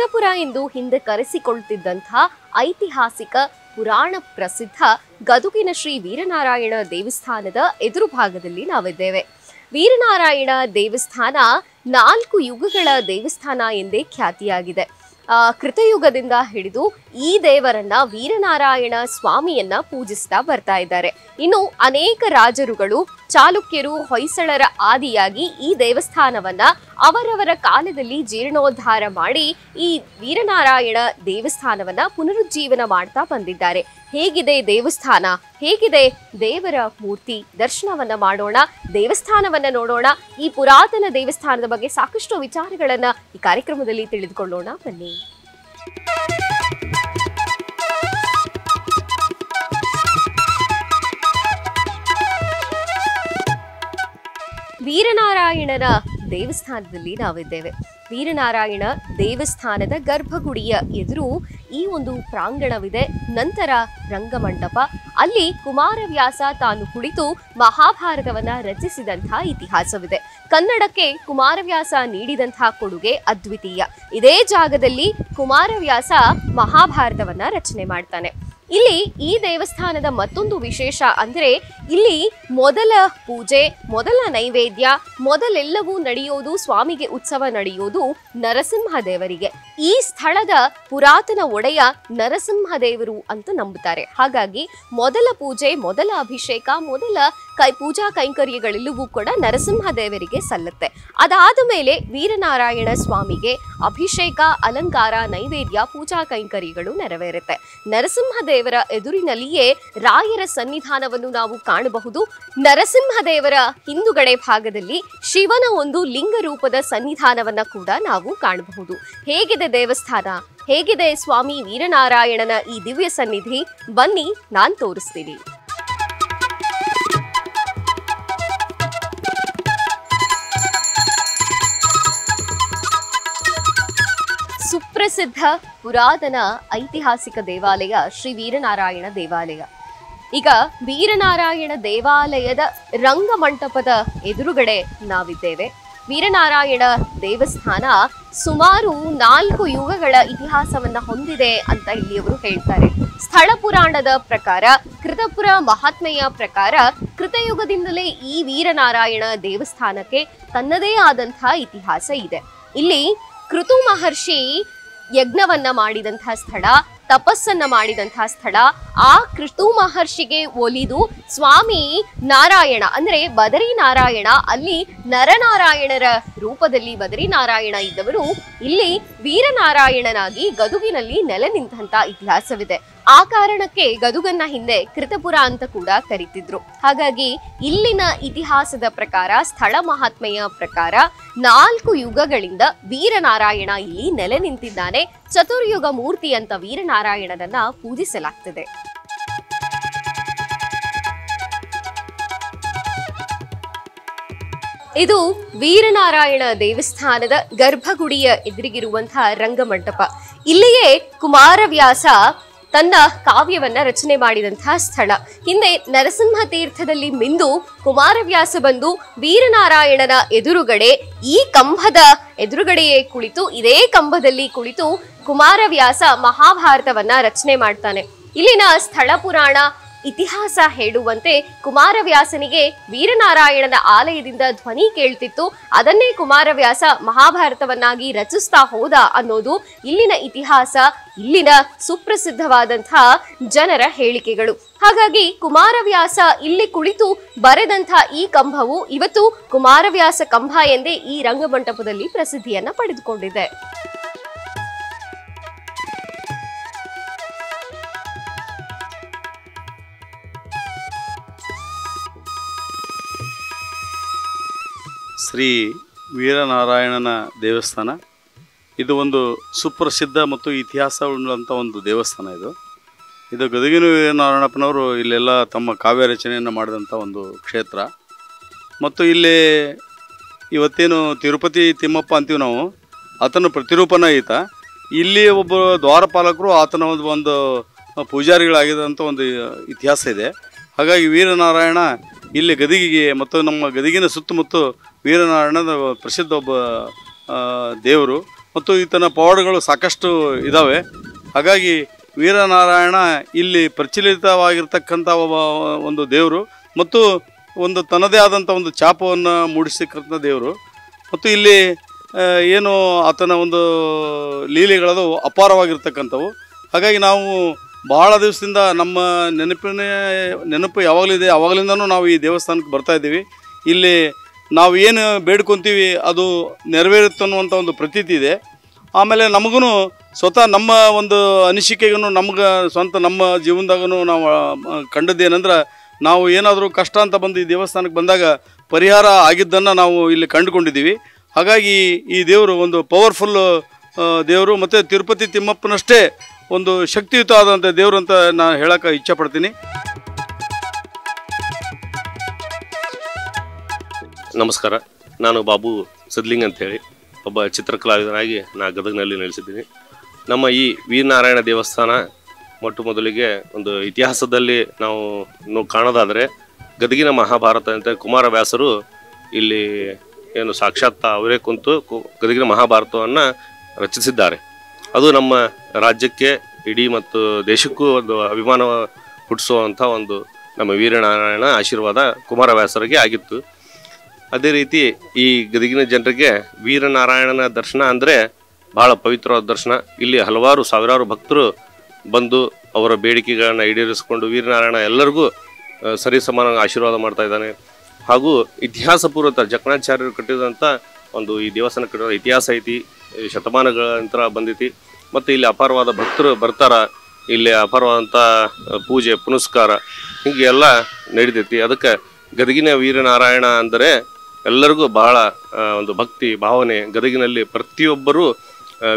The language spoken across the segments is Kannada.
ಕೃತಪುರ ಎಂದು ಹಿಂದೆ ಕರೆಸಿಕೊಳ್ಳುತ್ತಿದ್ದಂತಹ ಐತಿಹಾಸಿಕ ಪುರಾಣ ಪ್ರಸಿದ್ಧ ಗದುಗಿನ ಶ್ರೀ ವೀರನಾರಾಯಣ ದೇವಸ್ಥಾನದ ಎದುರು ಭಾಗದಲ್ಲಿ ನಾವಿದ್ದೇವೆ. ವೀರನಾರಾಯಣ ದೇವಸ್ಥಾನ 4 ಯುಗಗಳ ದೇವಸ್ಥಾನ ಎಂದೇ ಖ್ಯಾತಿಯಾಗಿದೆ. ಕೃತಯುಗದಿಂದ ಹಿಡಿದು ಈ ದೇವರನ್ನ ವೀರನಾರಾಯಣ ಸ್ವಾಮಿಯನ್ನ ಪೂಜಿಸ್ತಾ ಬರ್ತಾ ಇದ್ದಾರೆ. ಇನ್ನು ಅನೇಕ ರಾಜರುಗಳು, ಚಾಲುಕ್ಯರು, ಹೊಯ್ಸಳರ ಆದಿಯಾಗಿ ಈ ದೇವಸ್ಥಾನವನ್ನ ಅವರವರ ಕಾಲದಲ್ಲಿ ಜೀರ್ಣೋದ್ಧಾರ ಮಾಡಿ ಈ ವೀರನಾರಾಯಣ ದೇವಸ್ಥಾನವನ್ನ ಪುನರುಜ್ಜೀವನ ಮಾಡ್ತಾ ಬಂದಿದ್ದಾರೆ. ಹೇಗಿದೆ ದೇವಸ್ಥಾನ, ಹೇಗಿದೆ ದೇವರ ಮೂರ್ತಿ, ದರ್ಶನವನ್ನ ಮಾಡೋಣ, ದೇವಸ್ಥಾನವನ್ನ ನೋಡೋಣ. ಈ ಪುರಾತನ ದೇವಸ್ಥಾನದ ಬಗ್ಗೆ ಸಾಕಷ್ಟು ವಿಚಾರಗಳನ್ನ ಈ ಕಾರ್ಯಕ್ರಮದಲ್ಲಿ ತಿಳಿದುಕೊಳ್ಳೋಣ. ಬನ್ನಿ. ವೀರನಾರಾಯಣನ ದೇವಸ್ಥಾನದಲ್ಲಿ ನಾವಿದ್ದೇವೆ. ವೀರನಾರಾಯಣ ದೇವಸ್ಥಾನದ ಗರ್ಭಗುಡಿಯ ಎದುರು ಈ ಒಂದು ಪ್ರಾಂಗಣವಿದೆ. ನಂತರ ರಂಗಮಂಟಪ, ಅಲ್ಲಿ ಕುಮಾರವ್ಯಾಸ ತಾನು ಕುಳಿತು ಮಹಾಭಾರತವನ್ನ ರಚಿಸಿದಂತಹ ಇತಿಹಾಸವಿದೆ. ಕನ್ನಡಕ್ಕೆ ಕುಮಾರವ್ಯಾಸ ನೀಡಿದಂತಹ ಕೊಡುಗೆ ಅದ್ವಿತೀಯ. ಇದೇ ಜಾಗದಲ್ಲಿ ಕುಮಾರವ್ಯಾಸ ಮಹಾಭಾರತವನ್ನ ರಚನೆ ಮಾಡ್ತಾನೆ. ಇಲ್ಲಿ ಈ ದೇವಸ್ಥಾನದ ಮತ್ತೊಂದು ವಿಶೇಷ ಅಂದ್ರೆ ಇಲ್ಲಿ ಮೊದಲ ಪೂಜೆ, ಮೊದಲ ನೈವೇದ್ಯ, ಮೊದಲೆಲ್ಲವೂ ನಡೆಯೋದು, ಸ್ವಾಮಿಗೆ ಉತ್ಸವ ನಡೆಯೋದು ನರಸಿಂಹದೇವರಿಗೆ. ಈ ಸ್ಥಳದ ಪುರಾತನ ಒಡೆಯ ನರಸಿಂಹದೇವರು ಅಂತ ನಂಬುತ್ತಾರೆ. ಹಾಗಾಗಿ ಮೊದಲ ಪೂಜೆ, ಮೊದಲ ಅಭಿಷೇಕ, ಮೊದಲ ಪೂಜಾ ಕೈಂಕರ್ಯಗಳೆಲ್ಲವೂ ಕೂಡ ನರಸಿಂಹದೇವರಿಗೆ ಸಲ್ಲುತ್ತೆ. ಅದಾದ ಮೇಲೆ ವೀರನಾರಾಯಣ ಸ್ವಾಮಿಗೆ ಅಭಿಷೇಕ, ಅಲಂಕಾರ, ನೈವೇದ್ಯ, ಪೂಜಾ ಕೈಂಕರ್ಯಗಳು ನೆರವೇರುತ್ತೆ. ನರಸಿಂಹದೇವರ ಎದುರಿನಲ್ಲಿಯೇ ರಾಯರ ಸನ್ನಿಧಾನವನ್ನು ನಾವು ಕಾಣಬಹುದು. ನರಸಿಂಹದೇವರ ಹಿಂದುಗಡೆ ಭಾಗದಲ್ಲಿ ಶಿವನ ಒಂದು ಲಿಂಗ ರೂಪದ ಸನ್ನಿಧಾನವನ್ನ ಕೂಡ ನಾವು ಕಾಣಬಹುದು. ಹೇಗಿದೆ ದೇವಸ್ಥಾನ, ಹೇಗಿದೆ ಸ್ವಾಮಿ ವೀರನಾರಾಯಣನ ಈ ದಿವ್ಯ ಸನ್ನಿಧಿ, ಬನ್ನಿ ನಾನ್ ತೋರಿಸ್ತೀನಿ. ಸುಪ್ರಸಿದ್ಧ ಪುರಾತನ ಐತಿಹಾಸಿಕ ದೇವಾಲಯ ಶ್ರೀ ವೀರನಾರಾಯಣ ದೇವಾಲಯ. ಈಗ ವೀರನಾರಾಯಣ ದೇವಾಲಯದ ರಂಗಮಂಟಪದ ಎದುರುಗಡೆ ನಾವಿದ್ದೇವೆ. ವೀರನಾರಾಯಣ ದೇವಸ್ಥಾನ ಸುಮಾರು 4 ಯುಗಗಳ ಇತಿಹಾಸವನ್ನ ಹೊಂದಿದೆ ಅಂತ ಇಲ್ಲಿಯವರು ಹೇಳ್ತಾರೆ. ಸ್ಥಳ ಪುರಾಣದ ಪ್ರಕಾರ, ಕೃತಪುರ ಮಹಾತ್ಮೆಯ ಪ್ರಕಾರ, ಕೃತಯುಗದಿಂದಲೇ ಈ ವೀರನಾರಾಯಣ ದೇವಸ್ಥಾನಕ್ಕೆ ತನ್ನದೇ ಆದಂತಹ ಇತಿಹಾಸ ಇದೆ. ಇಲ್ಲಿ ಕೃತು ಮಹರ್ಷಿ ಯಜ್ಞವನ್ನ ಮಾಡಿದಂತಹ ಸ್ಥಳ, ತಪಸ್ಸನ್ನ ಮಾಡಿದಂತಹ ಸ್ಥಳ. ಆ ಕೃತು ಮಹರ್ಷಿಗೆ ಒಲಿದು ಸ್ವಾಮಿ ನಾರಾಯಣ ಅಂದ್ರೆ ಬದರಿ ನಾರಾಯಣ, ಅಲ್ಲಿ ನರನಾರಾಯಣರ ರೂಪದಲ್ಲಿ ಬದರಿ ನಾರಾಯಣ ಇದ್ದವರು ಇಲ್ಲಿ ವೀರನಾರಾಯಣನಾಗಿ ಗದುಗಿನಲ್ಲಿ ನೆಲೆ ನಿಂತಹ ಇತಿಹಾಸವಿದೆ. ಆ ಕಾರಣಕ್ಕೆ ಗದುಗನ್ನ ಹಿಂದೆ ಕೃತಪುರ ಅಂತ ಕೂಡ ಕರೀತಿದ್ರು. ಹಾಗಾಗಿ ಇಲ್ಲಿನ ಇತಿಹಾಸದ ಪ್ರಕಾರ, ಸ್ಥಳ ಮಹಾತ್ಮೆಯ ಪ್ರಕಾರ 4 ಯುಗಗಳಿಂದ ವೀರನಾರಾಯಣ ಇಲ್ಲಿ ನೆಲೆ ನಿಂತಿದ್ದಾನೆ. ಚತುರ್ಯುಗ ಮೂರ್ತಿ ಅಂತ ವೀರನಾರಾಯಣನನ್ನ ಪೂಜಿಸಲಾಗ್ತದೆ. ಇದು ವೀರನಾರಾಯಣ ದೇವಸ್ಥಾನದ ಗರ್ಭಗುಡಿಯ ಎದುರಿಗಿರುವಂತಹ ರಂಗಮಂಟಪ. ಇಲ್ಲಿಯೇ ಕುಮಾರವ್ಯಾಸ ತನ್ನ ಕಾವ್ಯವನ್ನ ರಚನೆ ಮಾಡಿದಂತಹ ಸ್ಥಳ. ಹಿಂದೆ ನರಸಿಂಹ ತೀರ್ಥದಲ್ಲಿ ಮಿಂದು ಕುಮಾರವ್ಯಾಸ ಬಂದು ವೀರನಾರಾಯಣನ ಎದುರುಗಡೆ, ಈ ಕಂಬದ ಎದುರುಗಡೆಯೇ ಕುಳಿತು, ಇದೇ ಕಂಬದಲ್ಲಿ ಕುಳಿತು ಕುಮಾರವ್ಯಾಸ ಮಹಾಭಾರತವನ್ನ ರಚನೆ ಮಾಡ್ತಾನೆ. ಇಲ್ಲಿನ ಸ್ಥಳ ಪುರಾಣ ಇತಿಹಾಸ ಹೇಳುವಂತೆ ಕುಮಾರವ್ಯಾಸನಿಗೆ ವೀರನಾರಾಯಣನ ಆಲಯದಿಂದ ಧ್ವನಿ ಕೇಳ್ತಿತ್ತು. ಅದನ್ನೇ ಕುಮಾರವ್ಯಾಸ ಮಹಾಭಾರತವನ್ನಾಗಿ ರಚಿಸ್ತಾ ಹೋದ ಅನ್ನೋದು ಇಲ್ಲಿನ ಇತಿಹಾಸ, ಇಲ್ಲಿನ ಸುಪ್ರಸಿದ್ಧವಾದಂತಹ ಜನರ ಹೇಳಿಕೆಗಳು. ಹಾಗಾಗಿ ಕುಮಾರವ್ಯಾಸ ಇಲ್ಲಿ ಕುಳಿತು ಬರೆದಂತಹ ಈ ಕಂಬವು ಇವತ್ತು ಕುಮಾರವ್ಯಾಸ ಕಂಬ ಎಂದೇ ಈ ರಂಗಮಂಟಪದಲ್ಲಿ ಪ್ರಸಿದ್ಧಿಯನ್ನ ಪಡೆದುಕೊಂಡಿದೆ. ಶ್ರೀ ವೀರನಾರಾಯಣನ ದೇವಸ್ಥಾನ ಇದು ಒಂದು ಸುಪ್ರಸಿದ್ಧ ಮತ್ತು ಇತಿಹಾಸ ಉಳ್ಳಂಥ ಒಂದು ದೇವಸ್ಥಾನ. ಇದು ಗದಗಿನ ವೀರನಾರಾಯಣಪ್ಪನವರು ಇಲ್ಲೆಲ್ಲ ತಮ್ಮ ಕಾವ್ಯ ರಚನೆಯನ್ನು ಮಾಡಿದಂಥ ಒಂದು ಕ್ಷೇತ್ರ. ಮತ್ತು ಇಲ್ಲಿ ಇವತ್ತೇನು ತಿರುಪತಿ ತಿಮ್ಮಪ್ಪ ಅಂತೀವಿ ನಾವು, ಆತನ ಪ್ರತಿರೂಪನ ಈತ. ಇಲ್ಲಿ ಒಬ್ಬ ದ್ವಾರಪಾಲಕರು ಆತನ ಒಂದು ಪೂಜಾರಿಗಳಾಗಿದ್ದಂಥ ಒಂದು ಇತಿಹಾಸ ಇದೆ. ಹಾಗಾಗಿ ವೀರನಾರಾಯಣ ಇಲ್ಲಿ ಗದಗಿಗೆ ಮತ್ತು ನಮ್ಮ ಗದಗಿನ ಸುತ್ತಮುತ್ತ ವೀರನಾರಾಯಣದ ಪ್ರಸಿದ್ಧ ಒಬ್ಬ ದೇವರು. ಮತ್ತು ಈತನ ಪವಾಡಗಳು ಸಾಕಷ್ಟು ಇದ್ದಾವೆ. ಹಾಗಾಗಿ ವೀರನಾರಾಯಣ ಇಲ್ಲಿ ಪ್ರಚಲಿತವಾಗಿರ್ತಕ್ಕಂಥ ಒಂದು ದೇವರು ಮತ್ತು ಒಂದು ತನ್ನದೇ ಆದಂಥ ಒಂದು ಛಾಪವನ್ನು ಮೂಡಿಸಿರ್ತಕ್ಕಂಥ ದೇವರು. ಮತ್ತು ಇಲ್ಲಿ ಏನು ಆತನ ಒಂದು ಲೀಲೆಗಳದು ಅಪಾರವಾಗಿರ್ತಕ್ಕಂಥವು. ಹಾಗಾಗಿ ನಾವು ಬಹಳ ದಿವಸದಿಂದ ನಮ್ಮ ನೆನಪು ಯಾವಾಗಲಿದೆ, ಆವಾಗಲಿಂದನೂ ನಾವು ಈ ದೇವಸ್ಥಾನಕ್ಕೆ ಬರ್ತಾಯಿದ್ದೀವಿ. ಇಲ್ಲಿ ನಾವು ಏನು ಬೇಡ್ಕೊತೀವಿ ಅದು ನೆರವೇರುತ್ತನ್ನುವಂಥ ಒಂದು ಪ್ರತೀತಿ ಇದೆ. ಆಮೇಲೆ ನಮಗೂ ಸ್ವತಃ ನಮ್ಮ ಒಂದು ಅನಿಸಿಕೆಗೂ ನಮ್ಗೆ ಸ್ವಂತ ನಮ್ಮ ಜೀವನದಾಗೂ ನಾವು ಕಂಡದ್ದೇನೆಂದ್ರೆ, ನಾವು ಏನಾದರೂ ಕಷ್ಟ ಅಂತ ಬಂದು ಈ ದೇವಸ್ಥಾನಕ್ಕೆ ಬಂದಾಗ ಪರಿಹಾರ ಆಗಿದ್ದನ್ನು ನಾವು ಇಲ್ಲಿ ಕಂಡುಕೊಂಡಿದ್ದೀವಿ. ಹಾಗಾಗಿ ಈ ದೇವರು ಒಂದು ಪವರ್ಫುಲ್ ದೇವರು ಮತ್ತು ತಿರುಪತಿ ತಿಮ್ಮಪ್ಪನಷ್ಟೇ ಒಂದು ಶಕ್ತಿಯುತ ಆದಂಥ ದೇವರು ಅಂತ ನಾನು ಹೇಳೋಕ್ಕೆ ಇಚ್ಛೆಪಡ್ತೀನಿ. ನಮಸ್ಕಾರ, ನಾನು ಬಾಬು ಸದ್ಲಿಂಗ್ ಅಂಥೇಳಿ ಒಬ್ಬ ಚಿತ್ರಕಲಾವಿದನಾಗಿ ನಾನು ಗದಗಿನಲ್ಲಿ ನೆಲೆಸಿದ್ದೀನಿ. ನಮ್ಮ ಈ ವೀರನಾರಾಯಣ ದೇವಸ್ಥಾನ ಮೊಟ್ಟ ಮೊದಲಿಗೆ ಒಂದು ಇತಿಹಾಸದಲ್ಲಿ ನಾವು ಕಾಣೋದಾದರೆ, ಗದಗಿನ ಮಹಾಭಾರತ ಅಂತ ಕುಮಾರವ್ಯಾಸರು ಇಲ್ಲಿ ಏನು ಸಾಕ್ಷಾತ್ ಅವರೇ ಕುಂತು ಗದಗಿನ ಮಹಾಭಾರತವನ್ನು ರಚಿಸಿದ್ದಾರೆ. ಅದು ನಮ್ಮ ರಾಜ್ಯಕ್ಕೆ ಇಡೀ ಮತ್ತು ದೇಶಕ್ಕೂ ಒಂದು ಅಭಿಮಾನ ಹುಟ್ಟಿಸುವಂಥ ಒಂದು ನಮ್ಮ ವೀರನಾರಾಯಣ ಆಶೀರ್ವಾದ ಕುಮಾರವ್ಯಾಸರಿಗೆ ಆಗಿತ್ತು. ಅದೇ ರೀತಿ ಈ ಗದಗಿನ ಜನರಿಗೆ ವೀರನಾರಾಯಣನ ದರ್ಶನ ಅಂದರೆ ಭಾಳ ಪವಿತ್ರವಾದ ದರ್ಶನ. ಇಲ್ಲಿ ಹಲವಾರು ಸಾವಿರಾರು ಭಕ್ತರು ಬಂದು ಅವರ ಬೇಡಿಕೆಗಳನ್ನು ಈಡೇರಿಸಿಕೊಂಡು ವೀರನಾರಾಯಣ ಎಲ್ಲರಿಗೂ ಸರಿಸಮಾನ ಆಶೀರ್ವಾದ ಮಾಡ್ತಾ ಇದ್ದಾನೆ. ಹಾಗೂ ಇತಿಹಾಸ ಪೂರ್ವಕ ಜಕಣಾಚಾರ್ಯರು ಕಟ್ಟಿದಂಥ ಒಂದು ಈ ದೇವಸ್ಥಾನ ಕಟ್ಟಿರೋ ಇತಿಹಾಸ ಐತಿ, ಶತಮಾನಗಳ ನಂತರ ಬಂದೈತಿ. ಮತ್ತು ಇಲ್ಲಿ ಅಪಾರವಾದ ಭಕ್ತರು ಬರ್ತಾರೆ, ಇಲ್ಲಿ ಅಪಾರವಾದಂಥ ಪೂಜೆ ಪುನಸ್ಕಾರ ಹೀಗೆ ಎಲ್ಲ ನಡೀತೈತಿ. ಅದಕ್ಕೆ ಗದಗಿನ ವೀರನಾರಾಯಣ ಅಂದರೆ ಎಲ್ಲರಿಗೂ ಬಹಳ ಒಂದು ಭಕ್ತಿ ಭಾವನೆ. ಗದಗಿನಲ್ಲಿ ಪ್ರತಿಯೊಬ್ಬರೂ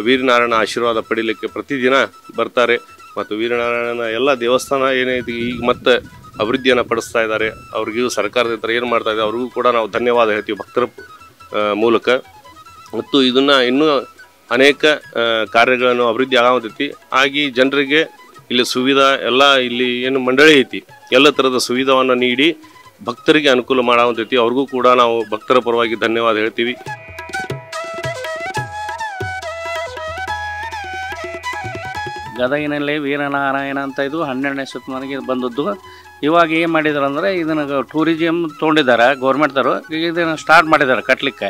ವೀರನಾರಾಯಣ ಆಶೀರ್ವಾದ ಪಡೀಲಿಕ್ಕೆ ಪ್ರತಿದಿನ ಬರ್ತಾರೆ. ಮತ್ತು ವೀರನಾರಾಯಣನ ಎಲ್ಲ ದೇವಸ್ಥಾನ ಏನೈತಿ ಈಗ ಮತ್ತೆ ಅಭಿವೃದ್ಧಿಯನ್ನು ಪಡಿಸ್ತಾ ಇದ್ದಾರೆ. ಅವ್ರಿಗೂ ಸರ್ಕಾರದ ಏನು ಮಾಡ್ತಾ ಇದೆ ಅವ್ರಿಗೂ ಕೂಡ ನಾವು ಧನ್ಯವಾದ ಹೇಳ್ತೀವಿ ಭಕ್ತರ ಮೂಲಕ. ಮತ್ತು ಇದನ್ನು ಇನ್ನೂ ಅನೇಕ ಕಾರ್ಯಗಳನ್ನು ಅಭಿವೃದ್ಧಿ ಆಗತೈತಿ. ಆಗಿ ಜನರಿಗೆ ಇಲ್ಲಿ ಸುವಿಧಾ ಎಲ್ಲ ಇಲ್ಲಿ ಏನು ಮಂಡಳಿ ಐತಿ ಎಲ್ಲ ಥರದ ಸುವಿಧಾವನ್ನು ನೀಡಿ ಭಕ್ತರಿಗೆ ಅನುಕೂಲ ಮಾಡತೈತಿ. ಅವ್ರಿಗೂ ಕೂಡ ನಾವು ಭಕ್ತರ ಪರವಾಗಿ ಧನ್ಯವಾದ ಹೇಳ್ತೀವಿ. ಗದಗಿನಲ್ಲಿ ವೀರನಾರಾಯಣ ಅಂತ ಇದು 12ನೇ ಶತಮಾನಕ್ಕೆ ಬಂದದ್ದು. ಇವಾಗ ಏನು ಮಾಡಿದಾರೆ ಅಂದರೆ ಇದನ್ನು ಟೂರಿಸಮ್ ತೊಗೊಂಡಿದ್ದಾರೆ ಗೌರ್ಮೆಂಟ್ದವರು. ಈಗ ಇದನ್ನು ಸ್ಟಾರ್ಟ್ ಮಾಡಿದ್ದಾರೆ ಕಟ್ಟಲಿಕ್ಕೆ.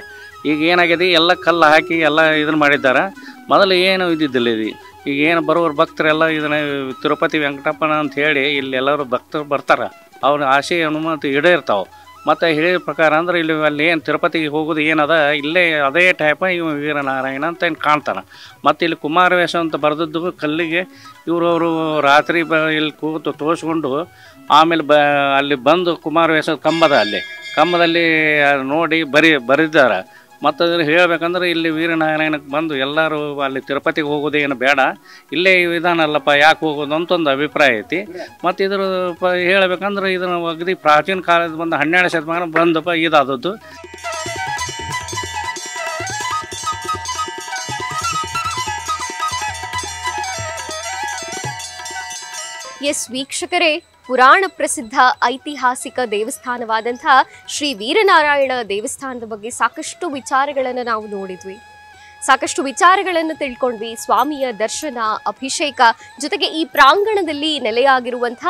ಈಗ ಏನಾಗಿದೆ ಎಲ್ಲ ಕಲ್ಲು ಹಾಕಿ ಎಲ್ಲ ಇದನ್ನು ಮಾಡಿದ್ದಾರೆ. ಮೊದಲು ಏನು ಇದ್ದಿದ್ದಿಲ್ಲ ಇದು. ಈಗ ಏನು ಬರೋರು ಭಕ್ತರೆಲ್ಲ ಇದನ್ನು ತಿರುಪತಿ ವೆಂಕಟಪ್ಪನ ಅಂತ ಹೇಳಿ ಇಲ್ಲಿ ಎಲ್ಲರೂ ಭಕ್ತರು ಬರ್ತಾರೆ. ಅವ್ರ ಆಸೆ ಅನುಮತಿ ಈಡೇರ್ತಾವೆ. ಮತ್ತು ಹೇಳಿದ ಪ್ರಕಾರ ಅಂದ್ರೆ ಇಲ್ಲಿ ಅಲ್ಲಿ ಏನು ತಿರುಪತಿಗೆ ಹೋಗೋದು ಏನದ ಇಲ್ಲೇ ಅದೇ ಟೈಪ ಇವ ವೀರನಾರಾಯಣ ಅಂತ ಏನು ಕಾಣ್ತಾನೆ. ಮತ್ತು ಇಲ್ಲಿ ಕುಮಾರವ್ಯಾಸ ಅಂತ ಬರೆದದ್ದು ಕಲ್ಲಿಗೆ ಅವರು ರಾತ್ರಿ ಇಲ್ಲಿ ಕೂತು ತೋರಿಸ್ಕೊಂಡು ಆಮೇಲೆ ಅಲ್ಲಿ ಬಂದು ಕುಮಾರವ್ಯಾಸ ಕಂಬದಲ್ಲಿ ನೋಡಿ ಬರೆದಿದ್ದಾರೆ. ಮತ್ತು ಅದನ್ನು ಹೇಳಬೇಕಂದ್ರೆ ಇಲ್ಲಿ ವೀರನಾರಾಯಣಕ್ಕೆ ಬಂದು ಎಲ್ಲರೂ ಅಲ್ಲಿ ತಿರುಪತಿಗೆ ಹೋಗೋದೇನು ಬೇಡ, ಇಲ್ಲೇ ವಿಧಾನಲ್ಲಪ್ಪ ಯಾಕೆ ಹೋಗೋದು ಅಂತ ಒಂದು ಅಭಿಪ್ರಾಯ ಐತಿ. ಮತ್ತು ಇದ್ರ ಹೇಳಬೇಕಂದ್ರೆ ಇದನ್ನು ಅಗದಿ ಪ್ರಾಚೀನ ಕಾಲದ ಬಂದು 12ನೇ ಶತಮಾನ ಬಂದಪ್ಪ ಇದಾದದ್ದು. ಎಸ್ ವೀಕ್ಷಕರೇ, ಪುರಾಣ ಪ್ರಸಿದ್ಧ ಐತಿಹಾಸಿಕ ದೇವಸ್ಥಾನವಾದಂಥ ಶ್ರೀ ವೀರನಾರಾಯಣ ದೇವಸ್ಥಾನದ ಬಗ್ಗೆ ಸಾಕಷ್ಟು ವಿಚಾರಗಳನ್ನು ನಾವು ನೋಡಿದ್ವಿ, ಸಾಕಷ್ಟು ವಿಚಾರಗಳನ್ನು ತಿಳ್ಕೊಂಡ್ವಿ. ಸ್ವಾಮಿಯ ದರ್ಶನ, ಅಭಿಷೇಕ, ಜೊತೆಗೆ ಈ ಪ್ರಾಂಗಣದಲ್ಲಿ ನೆಲೆಯಾಗಿರುವಂಥ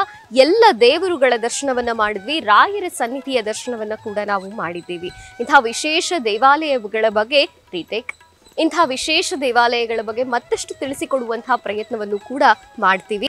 ಎಲ್ಲ ದೇವರುಗಳ ದರ್ಶನವನ್ನ ಮಾಡಿದ್ವಿ. ರಾಯರ ಸನ್ನಿಧಿಯ ದರ್ಶನವನ್ನ ಕೂಡ ನಾವು ಮಾಡಿದ್ದೀವಿ. ಇಂಥ ವಿಶೇಷ ದೇವಾಲಯಗಳ ಬಗ್ಗೆ ಇಂಥ ವಿಶೇಷ ದೇವಾಲಯಗಳ ಬಗ್ಗೆ ಮತ್ತಷ್ಟು ತಿಳಿಸಿಕೊಡುವಂತಹ ಪ್ರಯತ್ನವನ್ನು ಕೂಡ ಮಾಡ್ತೀವಿ.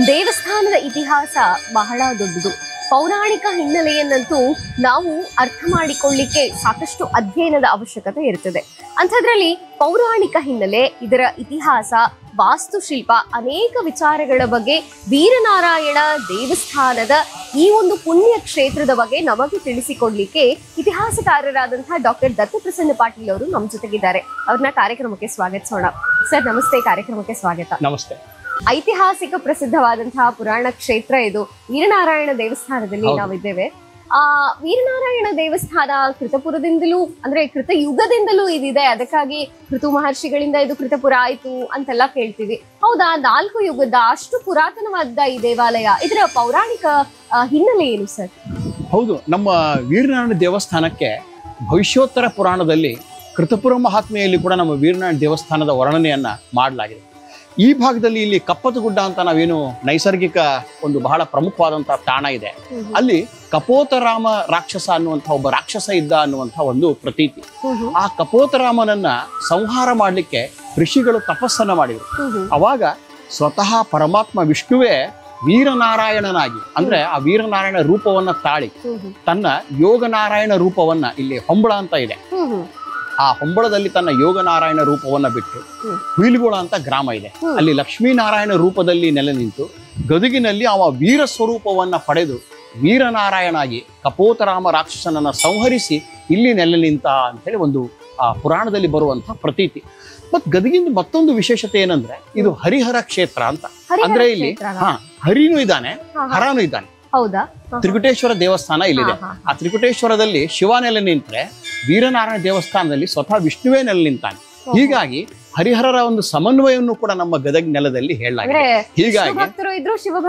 ದೇವಸ್ಥಾನದ ಇತಿಹಾಸ ಬಹಳ ದೊಡ್ಡದು. ಪೌರಾಣಿಕ ಹಿನ್ನೆಲೆಯನ್ನಂತೂ ನಾವು ಅರ್ಥ ಮಾಡಿಕೊಳ್ಳಿಕ್ಕೆ ಸಾಕಷ್ಟು ಅಧ್ಯಯನದ ಅವಶ್ಯಕತೆ ಇರ್ತದೆ. ಅಂಥದ್ರಲ್ಲಿ ಪೌರಾಣಿಕ ಹಿನ್ನೆಲೆ, ಇದರ ಇತಿಹಾಸ, ವಾಸ್ತುಶಿಲ್ಪ, ಅನೇಕ ವಿಚಾರಗಳ ಬಗ್ಗೆ ವೀರನಾರಾಯಣ ದೇವಸ್ಥಾನದ ಈ ಒಂದು ಪುಣ್ಯ ಕ್ಷೇತ್ರದ ಬಗ್ಗೆ ನಮಗೆ ತಿಳಿಸಿಕೊಡ್ಲಿಕ್ಕೆ ಇತಿಹಾಸಕಾರರಾದಂತಹ ಡಾಕ್ಟರ್ ದತ್ತಪ್ರಸನ್ನ ಪಾಟೀಲ್ ಅವರು ನಮ್ಮ ಜೊತೆಗಿದ್ದಾರೆ. ಅವ್ರನ್ನ ಕಾರ್ಯಕ್ರಮಕ್ಕೆ ಸ್ವಾಗತಿಸೋಣ. ಸರ್ ನಮಸ್ತೆ, ಕಾರ್ಯಕ್ರಮಕ್ಕೆ ಸ್ವಾಗತ. ನಮಸ್ತೆ. ಐತಿಹಾಸಿಕ ಪ್ರಸಿದ್ಧವಾದಂತಹ ಪುರಾಣ ಕ್ಷೇತ್ರ ಇದು. ವೀರನಾರಾಯಣ ದೇವಸ್ಥಾನದಲ್ಲಿ ನಾವಿದ್ದೇವೆ. ವೀರನಾರಾಯಣ ದೇವಸ್ಥಾನ ಕೃತಪುರದಿಂದಲೂ ಅಂದ್ರೆ ಕೃತಯುಗದಿಂದಲೂ ಇದಿದೆ. ಅದಕ್ಕಾಗಿ ಕೃತು ಮಹರ್ಷಿಗಳಿಂದ ಇದು ಕೃತಪುರ ಆಯ್ತು ಅಂತೆಲ್ಲ ಕೇಳ್ತೀವಿ. ಹೌದಾ? 4 ಯುಗದ ಅಷ್ಟು ಪುರಾತನವಾದ ಈ ದೇವಾಲಯ, ಇದರ ಪೌರಾಣಿಕ ಹಿನ್ನೆಲೆ ಏನು ಸರ್? ಹೌದು, ನಮ್ಮ ವೀರನಾರಾಯಣ ದೇವಸ್ಥಾನಕ್ಕೆ ಭವಿಷ್ಯೋತ್ತರ ಪುರಾಣದಲ್ಲಿ ಕೃತಪುರ ಮಹಾತ್ಮೆಯಲ್ಲಿ ಕೂಡ ನಮ್ಮ ವೀರನಾರಾಯಣ ದೇವಸ್ಥಾನದ ವರ್ಣನೆಯನ್ನ ಮಾಡಲಾಗಿದೆ. ಈ ಭಾಗದಲ್ಲಿ ಇಲ್ಲಿ ಕಪ್ಪತಗುಡ್ಡ ಅಂತ ನಾವೇನು ನೈಸರ್ಗಿಕ ಒಂದು ಬಹಳ ಪ್ರಮುಖವಾದಂತಹ ತಾಣ ಇದೆ. ಅಲ್ಲಿ ಕಪೋತರಾಮ ರಾಕ್ಷಸ ಅನ್ನುವಂಥ ಒಬ್ಬ ರಾಕ್ಷಸ ಇದ್ದ ಅನ್ನುವಂಥ ಒಂದು ಪ್ರತೀತಿ. ಆ ಕಪೋತರಾಮನನ್ನ ಸಂಹಾರ ಮಾಡಲಿಕ್ಕೆ ಋಷಿಗಳು ತಪಸ್ಸನ್ನ ಮಾಡಿದರು. ಅವಾಗ ಸ್ವತಃ ಪರಮಾತ್ಮ ವಿಷ್ಣುವೇ ವೀರನಾರಾಯಣನಾಗಿ, ಅಂದ್ರೆ ಆ ವೀರನಾರಾಯಣ ರೂಪವನ್ನ ತಾಳಿ ತನ್ನ ಯೋಗನಾರಾಯಣ ರೂಪವನ್ನ, ಇಲ್ಲಿ ಹೊಂಬಳ ಅಂತ ಇದೆ, ಆ ಹೊಂಬಳದಲ್ಲಿ ತನ್ನ ಯೋಗನಾರಾಯಣ ರೂಪವನ್ನ ಬಿಟ್ಟು ಹುಯಿಲ್ಗೋಳ ಅಂತ ಗ್ರಾಮ ಇದೆ, ಅಲ್ಲಿ ಲಕ್ಷ್ಮೀನಾರಾಯಣ ರೂಪದಲ್ಲಿ ನೆಲೆ ನಿಂತು ಗದುಗಿನಲ್ಲಿ ಅವ ವೀರ ಸ್ವರೂಪವನ್ನ ಪಡೆದು ವೀರನಾರಾಯಣಾಗಿ ಕಪೋತರಾಮ ರಾಕ್ಷಸನನ್ನ ಸಂಹರಿಸಿ ಇಲ್ಲಿ ನೆಲೆ ನಿಂತ ಅಂತೇಳಿ ಒಂದು ಆ ಪುರಾಣದಲ್ಲಿ ಬರುವಂತಹ ಪ್ರತೀತಿ. ಮತ್ ಗದಗಿನ ಮತ್ತೊಂದು ವಿಶೇಷತೆ ಏನಂದ್ರೆ ಇದು ಹರಿಹರ ಕ್ಷೇತ್ರ ಅಂತ. ಅಂದ್ರೆ ಇಲ್ಲಿ ಹರಿನೂ ಇದ್ದಾನೆ, ಹರನೂ ಇದ್ದಾನೆ. ತ್ರಿಕುಟೇಶ್ವರ ದೇವಸ್ಥಾನ ಇಲ್ಲಿದೆ. ಆ ತ್ರಿಕುಟೇಶ್ವರದಲ್ಲಿ ಶಿವ ನೆಲೆ ನಿಂತ್ರೆ ವೀರನಾರಾಯಣ ದೇವಸ್ಥಾನದಲ್ಲಿ ಸ್ವತಃ ವಿಷ್ಣುವೇ ನೆಲೆ ನಿಂತಾನೆ. ಹೀಗಾಗಿ ಹರಿಹರರ ಒಂದು ಸಮನ್ವಯವನ್ನು ಕೂಡ ನಮ್ಮ ಗದಗ ನೆಲದಲ್ಲಿ ಹೇಳಲಾಗಿದೆ. ಹೀಗಾಗಿ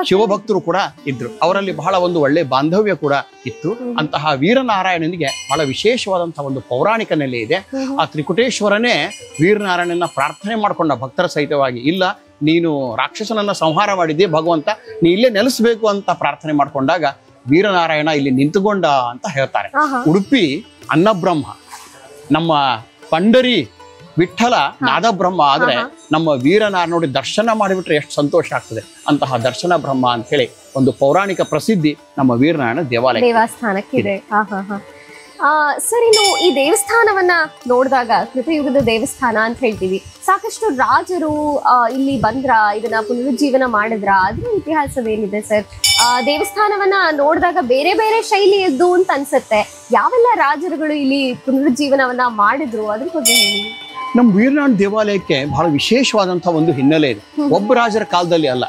ಶಿವಭಕ್ತರು ಕೂಡ ಇದ್ರು, ಅವರಲ್ಲಿ ಬಹಳ ಒಂದು ಒಳ್ಳೆ ಬಾಂಧವ್ಯ ಕೂಡ ಇತ್ತು. ಅಂತಹ ವೀರನಾರಾಯಣನಿಗೆ ಬಹಳ ವಿಶೇಷವಾದಂತಹ ಒಂದು ಪೌರಾಣಿಕ ನೆಲೆ ಇದೆ. ಆ ತ್ರಿಕುಟೇಶ್ವರನೇ ವೀರನಾರಾಯಣನ ಪ್ರಾರ್ಥನೆ ಮಾಡ್ಕೊಂಡ ಭಕ್ತರ ಸಹಿತವಾಗಿ, ಇಲ್ಲ ನೀನು ರಾಕ್ಷಸನನ್ನ ಸಂಹಾರ ಮಾಡಿದ್ದೆ ಭಗವಂತ, ನೀ ಇಲ್ಲೇ ನೆಲೆಸಬೇಕು ಅಂತ ಪ್ರಾರ್ಥನೆ ಮಾಡ್ಕೊಂಡಾಗ ವೀರನಾರಾಯಣ ಇಲ್ಲಿ ನಿಂತುಕೊಂಡ ಅಂತ ಹೇಳ್ತಾರೆ. ಉಡುಪಿ ಅನ್ನಬ್ರಹ್ಮ, ನಮ್ಮ ಪಂಡರಿ ವಿಠಲ ನಾದಬ್ರಹ್ಮ, ಆದ್ರೆ ನಮ್ಮ ವೀರನಾರಾಯಣ ನೋಡಿ ದರ್ಶನ ಮಾಡಿಬಿಟ್ರೆ ಎಷ್ಟು ಸಂತೋಷ ಆಗ್ತದೆ. ಅಂತಹ ದರ್ಶನ ಬ್ರಹ್ಮ ಅಂತ ಹೇಳಿ ಒಂದು ಪೌರಾಣಿಕ ಪ್ರಸಿದ್ಧಿ ನಮ್ಮ ವೀರನಾರಾಯಣ ದೇವಾಲಯಕ್ಕಿದೆ. ಸರ್, ಇನ್ನು ಈ ದೇವಸ್ಥಾನವನ್ನ ನೋಡಿದಾಗ ಕೃತಯುಗದ ದೇವಸ್ಥಾನ ಅಂತ ಹೇಳ್ತೀವಿ. ಸಾಕಷ್ಟು ರಾಜರು ಇಲ್ಲಿ ಬಂದ್ರ, ಇದನ್ನ ಪುನರುಜ್ಜೀವನ ಮಾಡಿದ್ರ, ಅದ್ರ ಇತಿಹಾಸವೇನಿದೆ ಸರ್? ದೇವಸ್ಥಾನವನ್ನ ನೋಡಿದಾಗ ಬೇರೆ ಬೇರೆ ಶೈಲಿಯದ್ದು ಅಂತ ಅನ್ಸುತ್ತೆ. ಯಾವೆಲ್ಲ ರಾಜರುಗಳು ಇಲ್ಲಿ ಪುನರುಜ್ಜೀವನವನ್ನ ಮಾಡಿದ್ರು ಅದ್ರ ಬಗ್ಗೆ ಹೇಳಿ. ನಮ್ಮ ವೀರನಾರಾಯಣ ದೇವಾಲಯಕ್ಕೆ ಬಹಳ ವಿಶೇಷವಾದಂತಹ ಒಂದು ಹಿನ್ನೆಲೆ ಇದೆ. ಒಬ್ಬ ರಾಜರ ಕಾಲದಲ್ಲಿ ಅಲ್ಲ,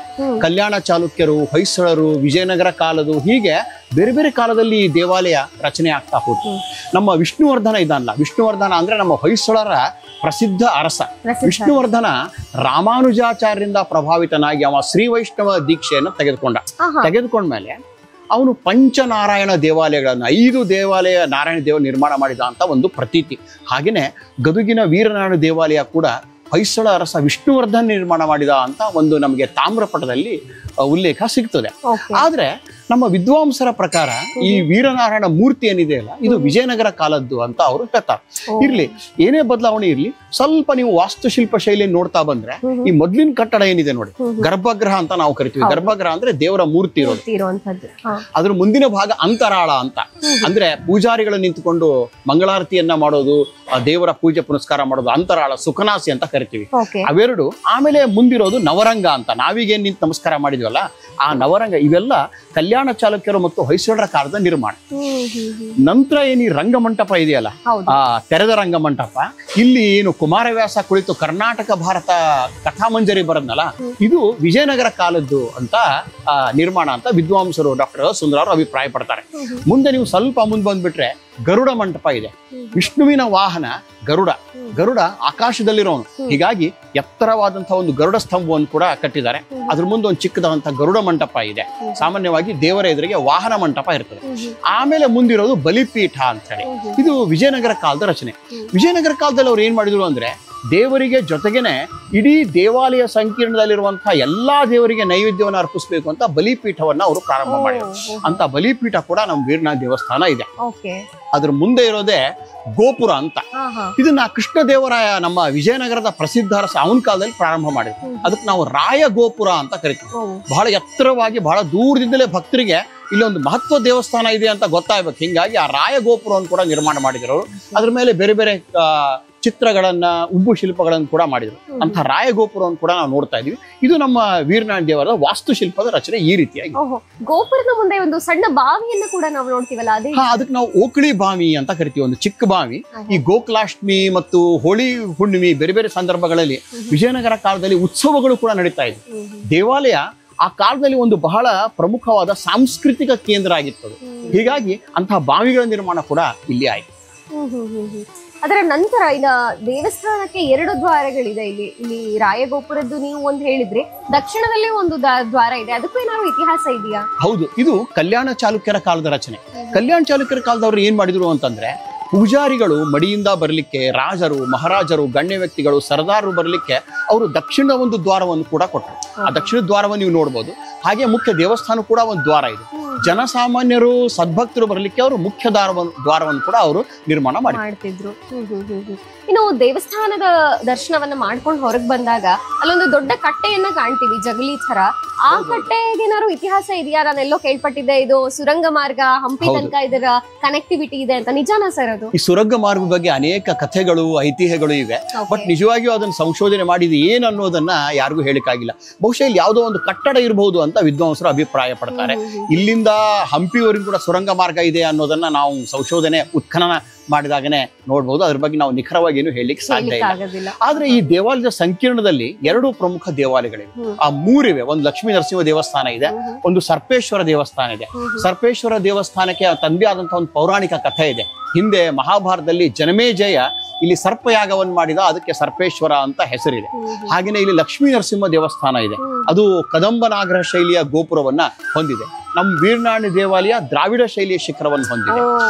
ಕಲ್ಯಾಣ ಚಾಲುಕ್ಯರು, ಹೊಯ್ಸಳರು, ವಿಜಯನಗರ ಕಾಲದು, ಹೀಗೆ ಬೇರೆ ಬೇರೆ ಕಾಲದಲ್ಲಿ ಈ ದೇವಾಲಯ ರಚನೆ ಆಗ್ತಾ ಹೋಯ್ತು. ನಮ್ಮ ವಿಷ್ಣುವರ್ಧನ ಇದಲ್ಲ, ವಿಷ್ಣುವರ್ಧನ ಅಂದ್ರೆ ನಮ್ಮ ಹೊಯ್ಸಳರ ಪ್ರಸಿದ್ಧ ಅರಸ. ವಿಷ್ಣುವರ್ಧನ ರಾಮಾನುಜಾಚಾರ್ಯರಿಂದ ಪ್ರಭಾವಿತನಾಗಿ ಅವ ಶ್ರೀ ವೈಷ್ಣವ ದೀಕ್ಷೆಯನ್ನು ತೆಗೆದುಕೊಂಡ್ಮೇಲೆ ಅವನು ಪಂಚನಾರಾಯಣ ದೇವಾಲಯಗಳನ್ನು 5 ದೇವಾಲಯ ನಾರಾಯಣ ದೇವ ನಿರ್ಮಾಣ ಮಾಡಿದ ಅಂತ ಒಂದು ಪ್ರತೀತಿ. ಹಾಗೇನೆ ಗದುಗಿನ ವೀರನಾರಾಯಣ ದೇವಾಲಯ ಕೂಡ ಹೊಯ್ಸಳ ಅರಸ ವಿಷ್ಣುವರ್ಧನ್ ನಿರ್ಮಾಣ ಮಾಡಿದ ಅಂತ ಒಂದು ನಮಗೆ ತಾಮ್ರಪಟದಲ್ಲಿ ಉಲ್ಲೇಖ ಸಿಗ್ತದೆ. ಆದ್ರೆ ನಮ್ಮ ವಿದ್ವಾಂಸರ ಪ್ರಕಾರ ಈ ವೀರನಾರಾಯಣ ಮೂರ್ತಿ ಏನಿದೆ ಅಲ್ಲ, ಇದು ವಿಜಯನಗರ ಕಾಲದ್ದು ಅಂತ ಅವರು ಹೇಳ್ತಾರೆ. ಇರ್ಲಿ, ಏನೇ ಬದಲಾವಣೆ ಇರ್ಲಿ, ಸ್ವಲ್ಪ ನೀವು ವಾಸ್ತುಶಿಲ್ಪ ಶೈಲಿ ನೋಡ್ತಾ ಬಂದ್ರೆ ಈ ಮೊದ್ಲಿನ ಕಟ್ಟಡ ಏನಿದೆ ನೋಡಿ, ಗರ್ಭಗೃಹ ಅಂತ ನಾವು ಕರಿತೀವಿ. ಗರ್ಭಗೃಹ ಅಂದ್ರೆ ದೇವರ ಮೂರ್ತಿ ಇರೋದು. ಅದ್ರ ಮುಂದಿನ ಭಾಗ ಅಂತರಾಳ ಅಂತ, ಅಂದ್ರೆ ಪೂಜಾರಿಗಳು ನಿಂತುಕೊಂಡು ಮಂಗಳಾರತಿಯನ್ನ ಮಾಡೋದು, ದೇವರ ಪೂಜೆ ಪುನಸ್ಕಾರ ಮಾಡೋದು ಅಂತರಾಳ, ಸುಖನಾಸಿ ಅಂತ ಕರಿತೀವಿ. ಅವೆರಡು. ಆಮೇಲೆ ಮುಂದಿರೋದು ನವರಂಗ ಅಂತ, ನಾವೀಗೇನ್ ನಿಂತು ನಮಸ್ಕಾರ ಮಾಡಿದ್ವಲ್ಲ ಆ ನವರಂಗ. ಇವೆಲ್ಲ ಕಲ್ಯಾಣ ಚಾಲುಕ್ಯರು ಮತ್ತು ಹೊಯ್ಸಳರ ಕಾಲದ ನಿರ್ಮಾಣ. ನಂತರ ಏನಿ ರಂಗಮಂಟಪ ಇದೆಯಲ್ಲ, ಆ ತೆರೆದ ರಂಗಮಂಟಪ, ಇಲ್ಲಿ ಏನು ಕುಮಾರವ್ಯಾಸ ಕುಳಿತು ಕರ್ನಾಟಕ ಭಾರತ ಕಥಾಮಂಜರಿ ಬರದ್ನಲ್ಲ, ಇದು ವಿಜಯನಗರ ಕಾಲದ್ದು ಅಂತ ನಿರ್ಮಾಣ ಅಂತ ವಿದ್ವಾಂಸರು ಡಾಕ್ಟರ್ ಸುಂದರ ಅವರು ಅಭಿಪ್ರಾಯ ಪಡ್ತಾರೆ. ಮುಂದೆ ನೀವು ಸ್ವಲ್ಪ ಮುಂದೆ ಬಂದ್ಬಿಟ್ರೆ ಗರುಡ ಮಂಟಪ ಇದೆ. ವಿಷ್ಣುವಿನ ವಾಹನ ಗರುಡ, ಗರುಡ ಆಕಾಶದಲ್ಲಿರೋನು. ಹೀಗಾಗಿ ಎತ್ತರವಾದಂತಹ ಒಂದು ಗರುಡ ಸ್ತಂಭವನ್ನು ಕೂಡ ಕಟ್ಟಿದ್ದಾರೆ. ಅದ್ರ ಮುಂದೆ ಒಂದು ಚಿಕ್ಕದಾದಂತಹ ಗರುಡ ಮಂಟಪ ಇದೆ. ಸಾಮಾನ್ಯವಾಗಿ ದೇವರ ಎದುರಿಗೆ ವಾಹನ ಮಂಟಪ ಇರ್ತದೆ. ಆಮೇಲೆ ಮುಂದಿರೋದು ಬಲಿಪೀಠ ಅಂತ ಹೇಳಿ, ಇದು ವಿಜಯನಗರ ಕಾಲದ ರಚನೆ. ವಿಜಯನಗರ ಕಾಲದಲ್ಲಿ ಅವ್ರು ಏನ್ ಮಾಡಿದ್ರು ಅಂದ್ರೆ, ದೇವರಿಗೆ ಜೊತೆಗೇನೆ ಇಡೀ ದೇವಾಲಯ ಸಂಕೀರ್ಣದಲ್ಲಿರುವಂತಹ ಎಲ್ಲಾ ದೇವರಿಗೆ ನೈವೇದ್ಯವನ್ನು ಅರ್ಪಿಸಬೇಕು ಅಂತ ಬಲಿಪೀಠವನ್ನ ಅವರು ಪ್ರಾರಂಭ ಮಾಡಿದ್ರು. ಅಂತ ಬಲಿಪೀಠ ಕೂಡ ನಮ್ಮ ವೀರನಾರಾಯಣ ದೇವಸ್ಥಾನ ಇದೆ. ಅದ್ರ ಮುಂದೆ ಇರೋದೇ ಗೋಪುರ ಅಂತ. ಇದನ್ನ ಕೃಷ್ಣ ದೇವರಾಯ ನಮ್ಮ ವಿಜಯನಗರದ ಪ್ರಸಿದ್ಧ ಅರಸ ಅವನ ಕಾಲದಲ್ಲಿ ಪ್ರಾರಂಭ ಮಾಡಿದ್ರು. ಅದಕ್ಕೆ ನಾವು ರಾಯ ಗೋಪುರ ಅಂತ ಕರಿತೀವಿ. ಬಹಳ ಎತ್ತರವಾಗಿ, ಬಹಳ ದೂರದಿಂದಲೇ ಭಕ್ತರಿಗೆ ಇಲ್ಲೊಂದು ಮಹತ್ವ ದೇವಸ್ಥಾನ ಇದೆ ಅಂತ ಗೊತ್ತಾಗ್ಬೇಕು. ಹಿಂಗಾಗಿ ಆ ರಾಯ ಗೋಪುರವನ್ನು ಕೂಡ ನಿರ್ಮಾಣ ಮಾಡಿದ್ರು. ಅದ್ರ ಮೇಲೆ ಬೇರೆ ಬೇರೆ ಚಿತ್ರಗಳನ್ನ, ಉಬ್ಬು ಶಿಲ್ಪಗಳನ್ನು ಕೂಡ ಮಾಡಿದ್ರು. ಅಂತ ರಾಯ ಗೋಪುರವನ್ನು ಕೂಡ ನಾವು ನೋಡ್ತಾ ಇದೀವಿ. ಇದು ನಮ್ಮ ವೀರನಾರಾಯಣ ದೇವರ ವಾಸ್ತುಶಿಲ್ಪದ ರಚನೆ ಈ ರೀತಿಯಾಗಿ. ಗೋಪುರದ ಮುಂದೆ ಒಂದು ಸಣ್ಣ ಬಾವಿಯನ್ನು ಕೂಡ ನಾವು ನೋಡ್ತೀವಲ್ಲ, ಅದಕ್ಕೆ ನಾವು ಓಕಳಿ ಬಾವಿ ಅಂತ ಕರಿತೀವಿ, ಒಂದು ಚಿಕ್ಕ ಬಾವಿ. ಈ ಗೋಕುಲಾಷ್ಟಮಿ ಮತ್ತು ಹೋಳಿ ಹುಣ್ಣಿಮೆ ಬೇರೆ ಬೇರೆ ಸಂದರ್ಭಗಳಲ್ಲಿ ವಿಜಯನಗರ ಕಾಲದಲ್ಲಿ ಉತ್ಸವಗಳು ಕೂಡ ನಡೀತಾ ಇದ್ವು. ದೇವಾಲಯ ಆ ಕಾಲದಲ್ಲಿ ಒಂದು ಬಹಳ ಪ್ರಮುಖವಾದ ಸಾಂಸ್ಕೃತಿಕ ಕೇಂದ್ರ ಆಗಿತ್ತು. ಹೀಗಾಗಿ ಅಂತಹ ಬಾವಿಗಳ ನಿರ್ಮಾಣ ಕೂಡ ಇಲ್ಲಿ ಆಯ್ತು. ಅದರ ನಂತರ ಇನ್ನ ದೇವಸ್ಥಾನಕ್ಕೆ 2 ದ್ವಾರಗಳಿದೆ. ಇಲ್ಲಿ ರಾಯಗೋಪುರದ್ದು ನೀವು ಒಂದು ಹೇಳಿದ್ರಿ, ದಕ್ಷಿಣದಲ್ಲಿ ಒಂದು ದ್ವಾರ ಇದೆ. ಅದಕ್ಕೂ ಏನಾದ್ರು ಇತಿಹಾಸ ಇದೆಯಾ? ಹೌದು, ಇದು ಕಲ್ಯಾಣ ಚಾಲುಕ್ಯರ ಕಾಲದ ರಚನೆ. ಕಲ್ಯಾಣ ಚಾಲುಕ್ಯರ ಕಾಲದವ್ರು ಏನ್ ಮಾಡಿದ್ರು ಅಂತಂದ್ರೆ, ಪೂಜಾರಿಗಳು ಮಡಿಯಿಂದ ಬರಲಿಕ್ಕೆ, ರಾಜರು, ಮಹಾರಾಜರು, ಗಣ್ಯ ವ್ಯಕ್ತಿಗಳು, ಸರ್ದಾರರು ಬರಲಿಕ್ಕೆ ಅವರು ದಕ್ಷಿಣ ಒಂದು ದ್ವಾರವನ್ನು ಕೂಡ ಕೊಟ್ಟರು. ಆ ದಕ್ಷಿಣ ದ್ವಾರವನ್ನು ನೀವು ನೋಡ್ಬೋದು. ಹಾಗೆ ಮುಖ್ಯ ದೇವಸ್ಥಾನ ಕೂಡ ಒಂದು ದ್ವಾರ ಇದೆ. ಜನಸಾಮಾನ್ಯರು, ಸದ್ಭಕ್ತರು ಬರಲಿಕ್ಕೆ ಅವರು ಮುಖ್ಯ ದ್ವಾರವನ್ನು ಕೂಡ ಅವರು ನಿರ್ಮಾಣ ಮಾಡ್ತಿದ್ರು. ಇನ್ನು ದೇವಸ್ಥಾನದ ದರ್ಶನವನ್ನ ಮಾಡ್ಕೊಂಡು ಹೊರಗೆ ಬಂದಾಗ ಅಲ್ಲೊಂದು ದೊಡ್ಡ ಕಟ್ಟೆಯನ್ನ ಕಾಣ್ತೀವಿ, ಜಗಲಿ ತರ. ಆ ಕಟ್ಟೆಗೆ ಏನಾದ್ರು ಇತಿಹಾಸ ಇದೆಯಾ? ನಾನೆಲ್ಲೋ ಕೇಳ್ಪಟ್ಟಿದ್ದೆ ಇದು ಸುರಂಗ ಮಾರ್ಗ, ಹಂಪಿ ತನಕ ಇದರ ಕನೆಕ್ಟಿವಿಟಿ ಇದೆ ಅಂತ. ನಿಜಾನಾ ಸರ್ ಅದು? ಈ ಸುರಂಗ ಮಾರ್ಗದ ಬಗ್ಗೆ ಅನೇಕ ಕಥೆಗಳು, ಐತಿಹ್ಯಗಳು ಇವೆ. ಬಟ್ ನಿಜವಾಗಿಯೂ ಅದನ್ನು ಸಂಶೋಧನೆ ಮಾಡಿದ್ದು ಏನು ಅನ್ನೋದನ್ನ ಯಾರಿಗೂ ಹೇಳಿಕ್ಕಾಗಿಲ್ಲ. ಬಹುಶಃ ಇಲ್ಲಿ ಯಾವುದೋ ಒಂದು ಕಟ್ಟಡ ಇರಬಹುದು ಅಂತ ವಿದ್ವಾಂಸರು ಅಭಿಪ್ರಾಯ ಪಡ್ತಾರೆ. ಇಲ್ಲಿಂದ ಹಂಪಿವರೆಗೂ ಕೂಡ ಸುರಂಗ ಮಾರ್ಗ ಇದೆ ಅನ್ನೋದನ್ನ ನಾವು ಸಂಶೋಧನೆ ಉತ್ಖನನ ಮಾಡಿದಾಗನೇ ನೋಡ್ಬೋದು. ಅದ್ರ ಬಗ್ಗೆ ನಾವು ನಿಖರವಾಗಿ ಏನು ಹೇಳಲಿಕ್ಕೆ ಸಾಧ್ಯ ಇಲ್ಲ. ಆದ್ರೆ ಈ ದೇವಾಲಯದ ಸಂಕೀರ್ಣದಲ್ಲಿ 2 ಪ್ರಮುಖ ದೇವಾಲಯಗಳಿವೆ. ಆ 3 ಇವೆ. ಒಂದು ಲಕ್ಷ್ಮೀ ನರಸಿಂಹ ದೇವಸ್ಥಾನ ಇದೆ, ಒಂದು ಸರ್ಪೇಶ್ವರ ದೇವಸ್ಥಾನ ಇದೆ. ಸರ್ಪೇಶ್ವರ ದೇವಸ್ಥಾನಕ್ಕೆ ತಂದೆ ಆದಂತಹ ಒಂದು ಪೌರಾಣಿಕ ಕಥೆ ಇದೆ. ಹಿಂದೆ ಮಹಾಭಾರತದಲ್ಲಿ ಜನಮೇಜಯ ಇಲ್ಲಿ ಸರ್ಪಯಾಗವನ್ನು ಮಾಡಿದ, ಅದಕ್ಕೆ ಸರ್ಪೇಶ್ವರ ಅಂತ ಹೆಸರಿದೆ. ಹಾಗೇನೆ ಇಲ್ಲಿ ಲಕ್ಷ್ಮೀ ನರಸಿಂಹ ದೇವಸ್ಥಾನ ಇದೆ. ಅದು ಕದಂಬನಾಗರ ಶೈಲಿಯ ಗೋಪುರವನ್ನ ಹೊಂದಿದೆ. ನಮ್ಮ ವೀರನಾರಾಯಣ ದೇವಾಲಯ ದ್ರಾವಿಡ ಶೈಲಿಯ ಶಿಖರವನ್ನು ಹೊಂದಿದೆ.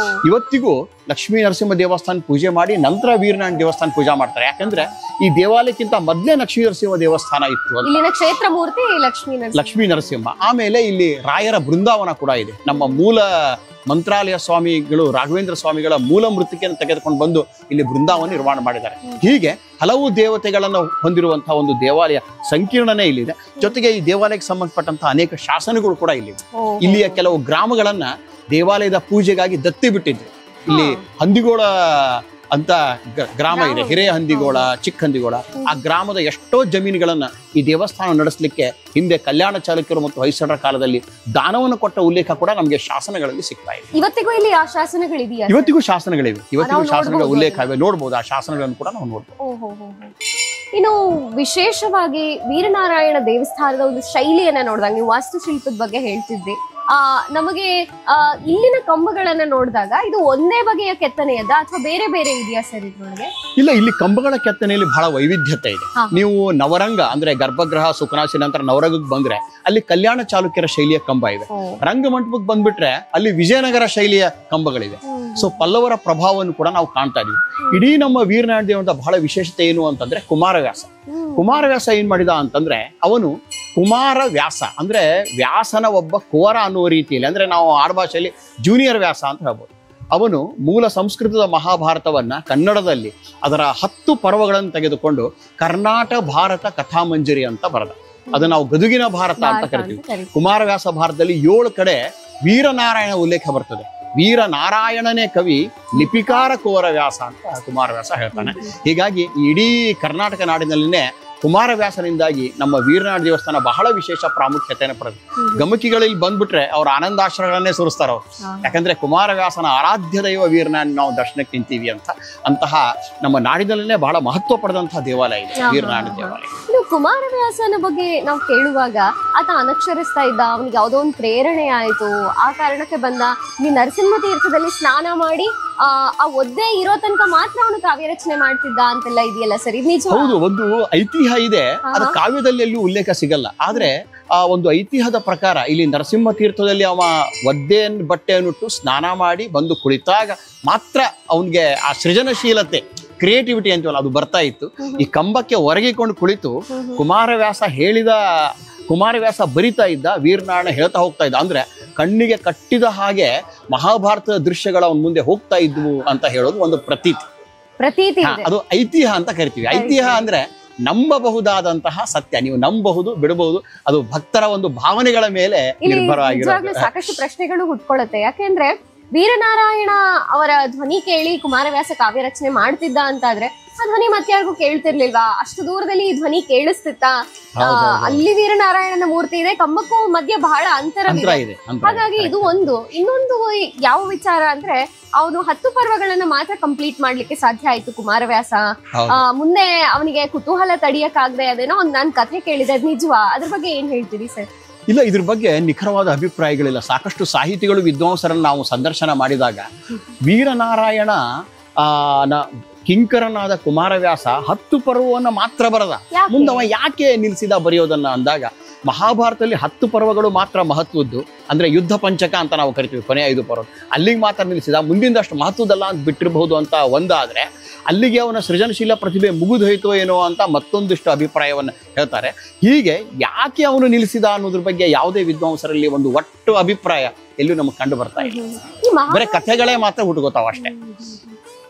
ಇವತ್ತಿಗೂ ಲಕ್ಷ್ಮೀ ನರಸಿಂಹ ದೇವಸ್ಥಾನ ಪೂಜೆ ಮಾಡಿ ನಂತರ ವೀರನಾರಾಯಣ ದೇವಸ್ಥಾನ ಪೂಜೆ ಮಾಡ್ತಾರೆ. ಯಾಕಂದ್ರೆ ಈ ದೇವಾಲಯಕ್ಕಿಂತ ಮೊದಲೇ ಲಕ್ಷ್ಮೀ ನರಸಿಂಹ ದೇವಸ್ಥಾನ ಇತ್ತು. ಇಲ್ಲಿನ ಕ್ಷೇತ್ರ ಮೂರ್ತಿ ಲಕ್ಷ್ಮೀ ನರಸಿಂಹ. ಆಮೇಲೆ ಇಲ್ಲಿ ರಾಯರ ಬೃಂದಾವನ ಕೂಡ ಇದೆ. ನಮ್ಮ ಮೂಲ ಮಂತ್ರಾಲಯ ಸ್ವಾಮಿಗಳು, ರಾಘವೇಂದ್ರ ಸ್ವಾಮಿಗಳ ಮೂಲ ಮೃತ್ತಿಕೆಯನ್ನು ತೆಗೆದುಕೊಂಡು ಬಂದು ಇಲ್ಲಿ ಬೃಂದಾವನ ನಿರ್ಮಾಣ ಮಾಡಿದ್ದಾರೆ. ಹೀಗೆ ಹಲವು ದೇವತೆಗಳನ್ನು ಹೊಂದಿರುವಂತಹ ಒಂದು ದೇವಾಲಯ ಸಂಕೀರ್ಣನೇ ಇಲ್ಲಿದೆ. ಜೊತೆಗೆ ಈ ದೇವಾಲಯಕ್ಕೆ ಸಂಬಂಧಪಟ್ಟಂತಹ ಅನೇಕ ಶಾಸನಗಳು ಕೂಡ ಇಲ್ಲಿವೆ. ಇಲ್ಲಿಯ ಕೆಲವು ಗ್ರಾಮಗಳನ್ನ ದೇವಾಲಯದ ಪೂಜೆಗಾಗಿ ದತ್ತಿ ಬಿಟ್ಟಿದ್ರು. ಇಲ್ಲಿ ಹಂದಿಗೋಳ ಅಂತ ಗ್ರಾಮ ಇದೆ, ಹಿರೇಯ ಹಂದಿಗೋಳ, ಚಿಕ್ಕ ಹಂದಿಗೋಳ. ಆ ಗ್ರಾಮದ ಎಷ್ಟೋ ಜಮೀನುಗಳನ್ನ ಈ ದೇವಸ್ಥಾನ ನಡೆಸಲಿಕ್ಕೆ ಹಿಂದೆ ಕಲ್ಯಾಣ ಚಾಲುಕ್ಯರು ಮತ್ತು ಹೊಯ್ಸಳರ ಕಾಲದಲ್ಲಿ ದಾನವನ್ನು ಕೊಟ್ಟ ಉಲ್ಲೇಖ ಕೂಡ ನಮಗೆ ಶಾಸನಗಳಲ್ಲಿ ಸಿಗ್ತಾ ಇದೆ. ಇವತ್ತಿಗೂ ಇಲ್ಲಿ ಆ ಶಾಸನಗಳಿದೆಯಾ? ಇವತ್ತಿಗೂ ಶಾಸನಗಳಿವೆ. ಇವತ್ತಿಗೂ ಶಾಸನಗಳ ಉಲ್ಲೇಖ ಇವೆ. ನೋಡ್ಬೋದು, ಆ ಶಾಸನಗಳನ್ನು ಕೂಡ ನಾವು ನೋಡ್ಬೋದು. ಇನ್ನು ವಿಶೇಷವಾಗಿ ವೀರನಾರಾಯಣ ದೇವಸ್ಥಾನದ ಒಂದು ಶೈಲಿಯನ್ನ ನೋಡಿದಾಗ, ನೀವು ವಾಸ್ತುಶಿಲ್ಪದ ಬಗ್ಗೆ ಹೇಳ್ತಿದ್ರಿ, ನಮಗೆ ಇಲ್ಲಿನ ಕಂಬಗಳನ್ನ ನೋಡಿದಾಗ ಇದು ಒಂದೇ ಬಗೆಯ ಕೆತ್ತನೆಯದ ಅಥವಾ ಬೇರೆ ಬೇರೆ ಇದೆಯಾ ಸರ್ ಇದ್ರೊಳಗೆ? ಇಲ್ಲ, ಇಲ್ಲಿ ಕಂಬಗಳ ಕೆತ್ತನೆಯಲ್ಲಿ ಬಹಳ ವೈವಿಧ್ಯತೆ ಇದೆ. ನೀವು ನವರಂಗ ಅಂದ್ರೆ ಗರ್ಭಗೃಹ, ಸುಖನಾಸಿ ನಂತರ ನವರಂಗಕ್ಕೆ ಬಂದ್ರೆ ಅಲ್ಲಿ ಕಲ್ಯಾಣ ಚಾಲುಕ್ಯರ ಶೈಲಿಯ ಕಂಬ ಇದೆ. ರಂಗಮಂಟಪಕ್ಕೆ ಬಂದ್ಬಿಟ್ರೆ ಅಲ್ಲಿ ವಿಜಯನಗರ ಶೈಲಿಯ ಕಂಬಗಳಿವೆ. ಸೊ ಪಲ್ಲವರ ಪ್ರಭಾವವನ್ನು ಕೂಡ ನಾವು ಕಾಣ್ತಾ ಇದೀವಿ. ಇಡೀ ನಮ್ಮ ವೀರನಾರಾಯಣ ದೇವರ ಬಹಳ ವಿಶೇಷತೆ ಏನು ಅಂತಂದ್ರೆ ಕುಮಾರವ್ಯಾಸ. ಕುಮಾರವ್ಯಾಸ ಏನ್ ಮಾಡಿದ ಅಂತಂದ್ರೆ, ಅವನು ಕುಮಾರ ವ್ಯಾಸ ಅಂದ್ರೆ ವ್ಯಾಸನ ಒಬ್ಬ ಕುವರ ಅನ್ನುವ ರೀತಿಯಲ್ಲಿ, ಅಂದ್ರೆ ನಾವು ಆಡ್ಭಾಷೆಯಲ್ಲಿ ಜೂನಿಯರ್ ವ್ಯಾಸ ಅಂತ ಹೇಳ್ಬೋದು. ಅವನು ಮೂಲ ಸಂಸ್ಕೃತದ ಮಹಾಭಾರತವನ್ನ ಕನ್ನಡದಲ್ಲಿ ಅದರ 10 ಪರ್ವಗಳನ್ನು ತೆಗೆದುಕೊಂಡು ಕರ್ನಾಟಕ ಭಾರತ ಕಥಾಮಂಜರಿ ಅಂತ ಬರೆದ. ಅದನ್ನ ನಾವು ಗದುಗಿನ ಭಾರತ ಅಂತ ಕರಿತೀವಿ. ಕುಮಾರವ್ಯಾಸ ಭಾರತದಲ್ಲಿ 7 ಕಡೆ ವೀರನಾರಾಯಣ ಉಲ್ಲೇಖ ಬರ್ತದೆ. ವೀರನಾರಾಯಣನೇ ಕವಿ, ಲಿಪಿಕಾರ ಕುಮಾರವ್ಯಾಸ ಅಂತ ಕುಮಾರವ್ಯಾಸ ಹೇಳ್ತಾನೆ. ಹೀಗಾಗಿ ಇಡೀ ಕರ್ನಾಟಕ ನಾಡಿನಲ್ಲಿನೇ ಕುಮಾರವ್ಯಾಸನಿಂದಾಗಿ ನಮ್ಮ ವೀರನಾರಾಯಣ ದೇವಸ್ಥಾನ ಬಹಳ ವಿಶೇಷ ಪ್ರಾಮುಖ್ಯತೆಯನ್ನು ಪಡೆದು. ಗಮಕಿಗಳಲ್ಲಿ ಬಂದ್ಬಿಟ್ರೆ ಅವ್ರ ಆನಂದಾಶ್ರಗಳನ್ನೇ ಸುರಿಸ್ತಾರ ಅವ್ರು. ಯಾಕಂದ್ರೆ ಕುಮಾರವ್ಯಾಸನ ಆರಾಧ್ಯ ದೈವ ವೀರನಾರಾಯಣ ನಾವು ದರ್ಶನಕ್ಕೆ ನಿಂತೀವಿ ಅಂತ. ಅಂತಹ ನಮ್ಮ ನಾಡಿನಲ್ಲೇ ಬಹಳ ಮಹತ್ವ ಪಡೆದಂತಹ ದೇವಾಲಯ ಇದೆ ವೀರನಾರಾಯಣ ದೇವಾಲಯ. ಇದು ಕುಮಾರವ್ಯಾಸನ ಬಗ್ಗೆ ನಾವು ಕೇಳುವಾಗ ಆತ ಅನಕ್ಷರಿಸ್ತಾ ಇದ್ದ, ಅವನಿಗೆ ಯಾವುದೋ ಒಂದು ಪ್ರೇರಣೆ ಆಯ್ತು, ಆ ಕಾರಣಕ್ಕೆ ಬಂದ. ಈ ನರಸಿಂಹ ತೀರ್ಥದಲ್ಲಿ ಸ್ನಾನ ಮಾಡಿ ಆ ಒದ್ದೆ ಇರೋ ತನಕ ಮಾತ್ರ ಅವನು ಕಾವ್ಯ ರಚನೆ ಮಾಡ್ತಿದ್ದ ಅಂತೆಲ್ಲ ಇದೆಯಲ್ಲ ಸರ್, ಇದು ನಿಜ? ಹೌದು, ಒಂದು ಐತಿಹ್ಯ ಇದೆ. ಅದು ಕಾವ್ಯದಲ್ಲಿ ಎಲ್ಲೂ ಉಲ್ಲೇಖ ಸಿಗಲ್ಲ. ಆದ್ರೆ ಆ ಒಂದು ಐತಿಹ್ಯದ ಪ್ರಕಾರ ಇಲ್ಲಿ ನರಸಿಂಹ ತೀರ್ಥದಲ್ಲಿ ಅವ ಒದ್ದೆಯನ್ನು ಬಟ್ಟೆಯನ್ನುಟ್ಟು ಸ್ನಾನ ಮಾಡಿ ಬಂದು ಕುಳಿತಾಗ ಮಾತ್ರ ಅವನಿಗೆ ಆ ಸೃಜನಶೀಲತೆ, ಕ್ರಿಯೇಟಿವಿಟಿ ಅಂತೀವಲ್ಲ, ಅದು ಬರ್ತಾ ಇತ್ತು. ಈ ಕಂಬಕ್ಕೆ ಒರಗಿಕೊಂಡು ಕುಳಿತು ಕುಮಾರವ್ಯಾಸ ಬರಿತಾ ಇದ್ದ, ವೀರನಾರಾಯಣ ಹೇಳ್ತಾ ಹೋಗ್ತಾ ಇದ್ದ. ಅಂದ್ರೆ ಕಣ್ಣಿಗೆ ಕಟ್ಟಿದ ಹಾಗೆ ಮಹಾಭಾರತದ ದೃಶ್ಯಗಳ ಅವನ ಮುಂದೆ ಹೋಗ್ತಾ ಇದ್ವು ಅಂತ ಹೇಳೋದು ಒಂದು ಪ್ರತೀತಿ. ಅದು ಐತಿಹ್ಯ ಅಂತ ಕರಿತೀವಿ. ಐತಿಹ್ಯ ಅಂದ್ರೆ ನಂಬಬಹುದಾದಂತಹ ಸತ್ಯ. ನೀವು ನಂಬಬಹುದು, ಬಿಡಬಹುದು, ಅದು ಭಕ್ತರ ಒಂದು ಭಾವನೆಗಳ ಮೇಲೆ ನಿರ್ಭರ ಆಗಿರೋದು. ಸಾಕಷ್ಟು ಪ್ರಶ್ನೆಗಳು ಹುಟ್ಕೊಳ್ಳುತ್ತೆ. ಯಾಕೆಂದ್ರೆ ವೀರನಾರಾಯಣ ಅವರ ಧ್ವನಿ ಕೇಳಿ ಕುಮಾರವ್ಯಾಸ ಕಾವ್ಯ ರಚನೆ ಮಾಡ್ತಿದ್ದ ಅಂತಾದ್ರೆ ಆ ಧ್ವನಿ ಮತ್ತಾರಿಗೂ ಕೇಳ್ತಿರ್ಲಿಲ್ವಾ? ಅಷ್ಟು ದೂರದಲ್ಲಿ ಈ ಧ್ವನಿ ಕೇಳಿಸ್ತಿತ್ತ? ಅಲ್ಲಿ ವೀರನಾರಾಯಣನ ಮೂರ್ತಿ ಇದೆ, ಕಂಬಕ್ಕೂ ಮಧ್ಯೆ ಬಹಳ ಅಂತರವಿದೆ. ಹಾಗಾಗಿ ಇದು ಇನ್ನೊಂದು ಯಾವ ವಿಚಾರ ಅಂದ್ರೆ, ಅವನು 10 ಪರ್ವಗಳನ್ನ ಮಾತ್ರ ಕಂಪ್ಲೀಟ್ ಮಾಡ್ಲಿಕ್ಕೆ ಸಾಧ್ಯ ಆಯ್ತು ಕುಮಾರವ್ಯಾಸ. ಮುಂದೆ ಅವನಿಗೆ ಕುತೂಹಲ ತಡಿಯಕ್ಕಾಗದೆ ಅದೇನೋ ನಾನು ಕಥೆ ಕೇಳಿದೆ, ಅದ್ ನಿಜವಾ? ಅದ್ರ ಬಗ್ಗೆ ಏನ್ ಹೇಳ್ತೀರಿ ಸರ್? ಇಲ್ಲ, ಇದ್ರ ಬಗ್ಗೆ ನಿಖರವಾದ ಅಭಿಪ್ರಾಯಗಳಿಲ್ಲ. ಸಾಕಷ್ಟು ಸಾಹಿತಿಗಳು, ವಿದ್ವಾಂಸರನ್ನು ನಾವು ಸಂದರ್ಶನ ಮಾಡಿದಾಗ ವೀರನಾರಾಯಣ ಕಿಂಕರನಾದ ಕುಮಾರವ್ಯಾಸ 10 ಪರ್ವವನ್ನು ಮಾತ್ರ ಬರದ, ಮುಂದವ ಯಾಕೆ ನಿಲ್ಸಿದ ಬರೆಯೋದನ್ನ ಅಂದಾಗ, ಮಹಾಭಾರತದಲ್ಲಿ 10 ಪರ್ವಗಳು ಮಾತ್ರ ಮಹತ್ವದ್ದು, ಅಂದ್ರೆ ಯುದ್ಧ ಪಂಚಕ ಅಂತ ನಾವು ಕರಿತೀವಿ, ಕೊನೆಯ 5 ಪರ್ವ ಅಲ್ಲಿಗೆ ಮಾತ್ರ ನಿಲ್ಲಿಸಿದ, ಮುಂದಿಂದಷ್ಟು ಮಹತ್ವದಲ್ಲ ಅಂತ ಬಿಟ್ಟಿರಬಹುದು ಅಂತ ಒಂದಾದ್ರೆ, ಅಲ್ಲಿಗೆ ಅವನ ಸೃಜನಶೀಲ ಪ್ರತಿಭೆ ಮುಗಿದೋಯ್ತೋ ಏನೋ ಅಂತ ಮತ್ತೊಂದಿಷ್ಟು ಅಭಿಪ್ರಾಯವನ್ನು ಹೇಳ್ತಾರೆ. ಹೀಗೆ ಯಾಕೆ ಅವನು ನಿಲ್ಲಿಸಿದ ಅನ್ನೋದ್ರ ಬಗ್ಗೆ ಯಾವುದೇ ವಿದ್ವಾಂಸರಲ್ಲಿ ಒಂದು ಒಟ್ಟು ಅಭಿಪ್ರಾಯ ಎಲ್ಲೂ ನಮಗೆ ಕಂಡು ಬರ್ತಾ ಇಲ್ಲ. ಬರೀ ಕಥೆಗಳೇ ಮಾತ್ರ ಹುಟ್ಟುಗೋತಾವ ಅಷ್ಟೇ.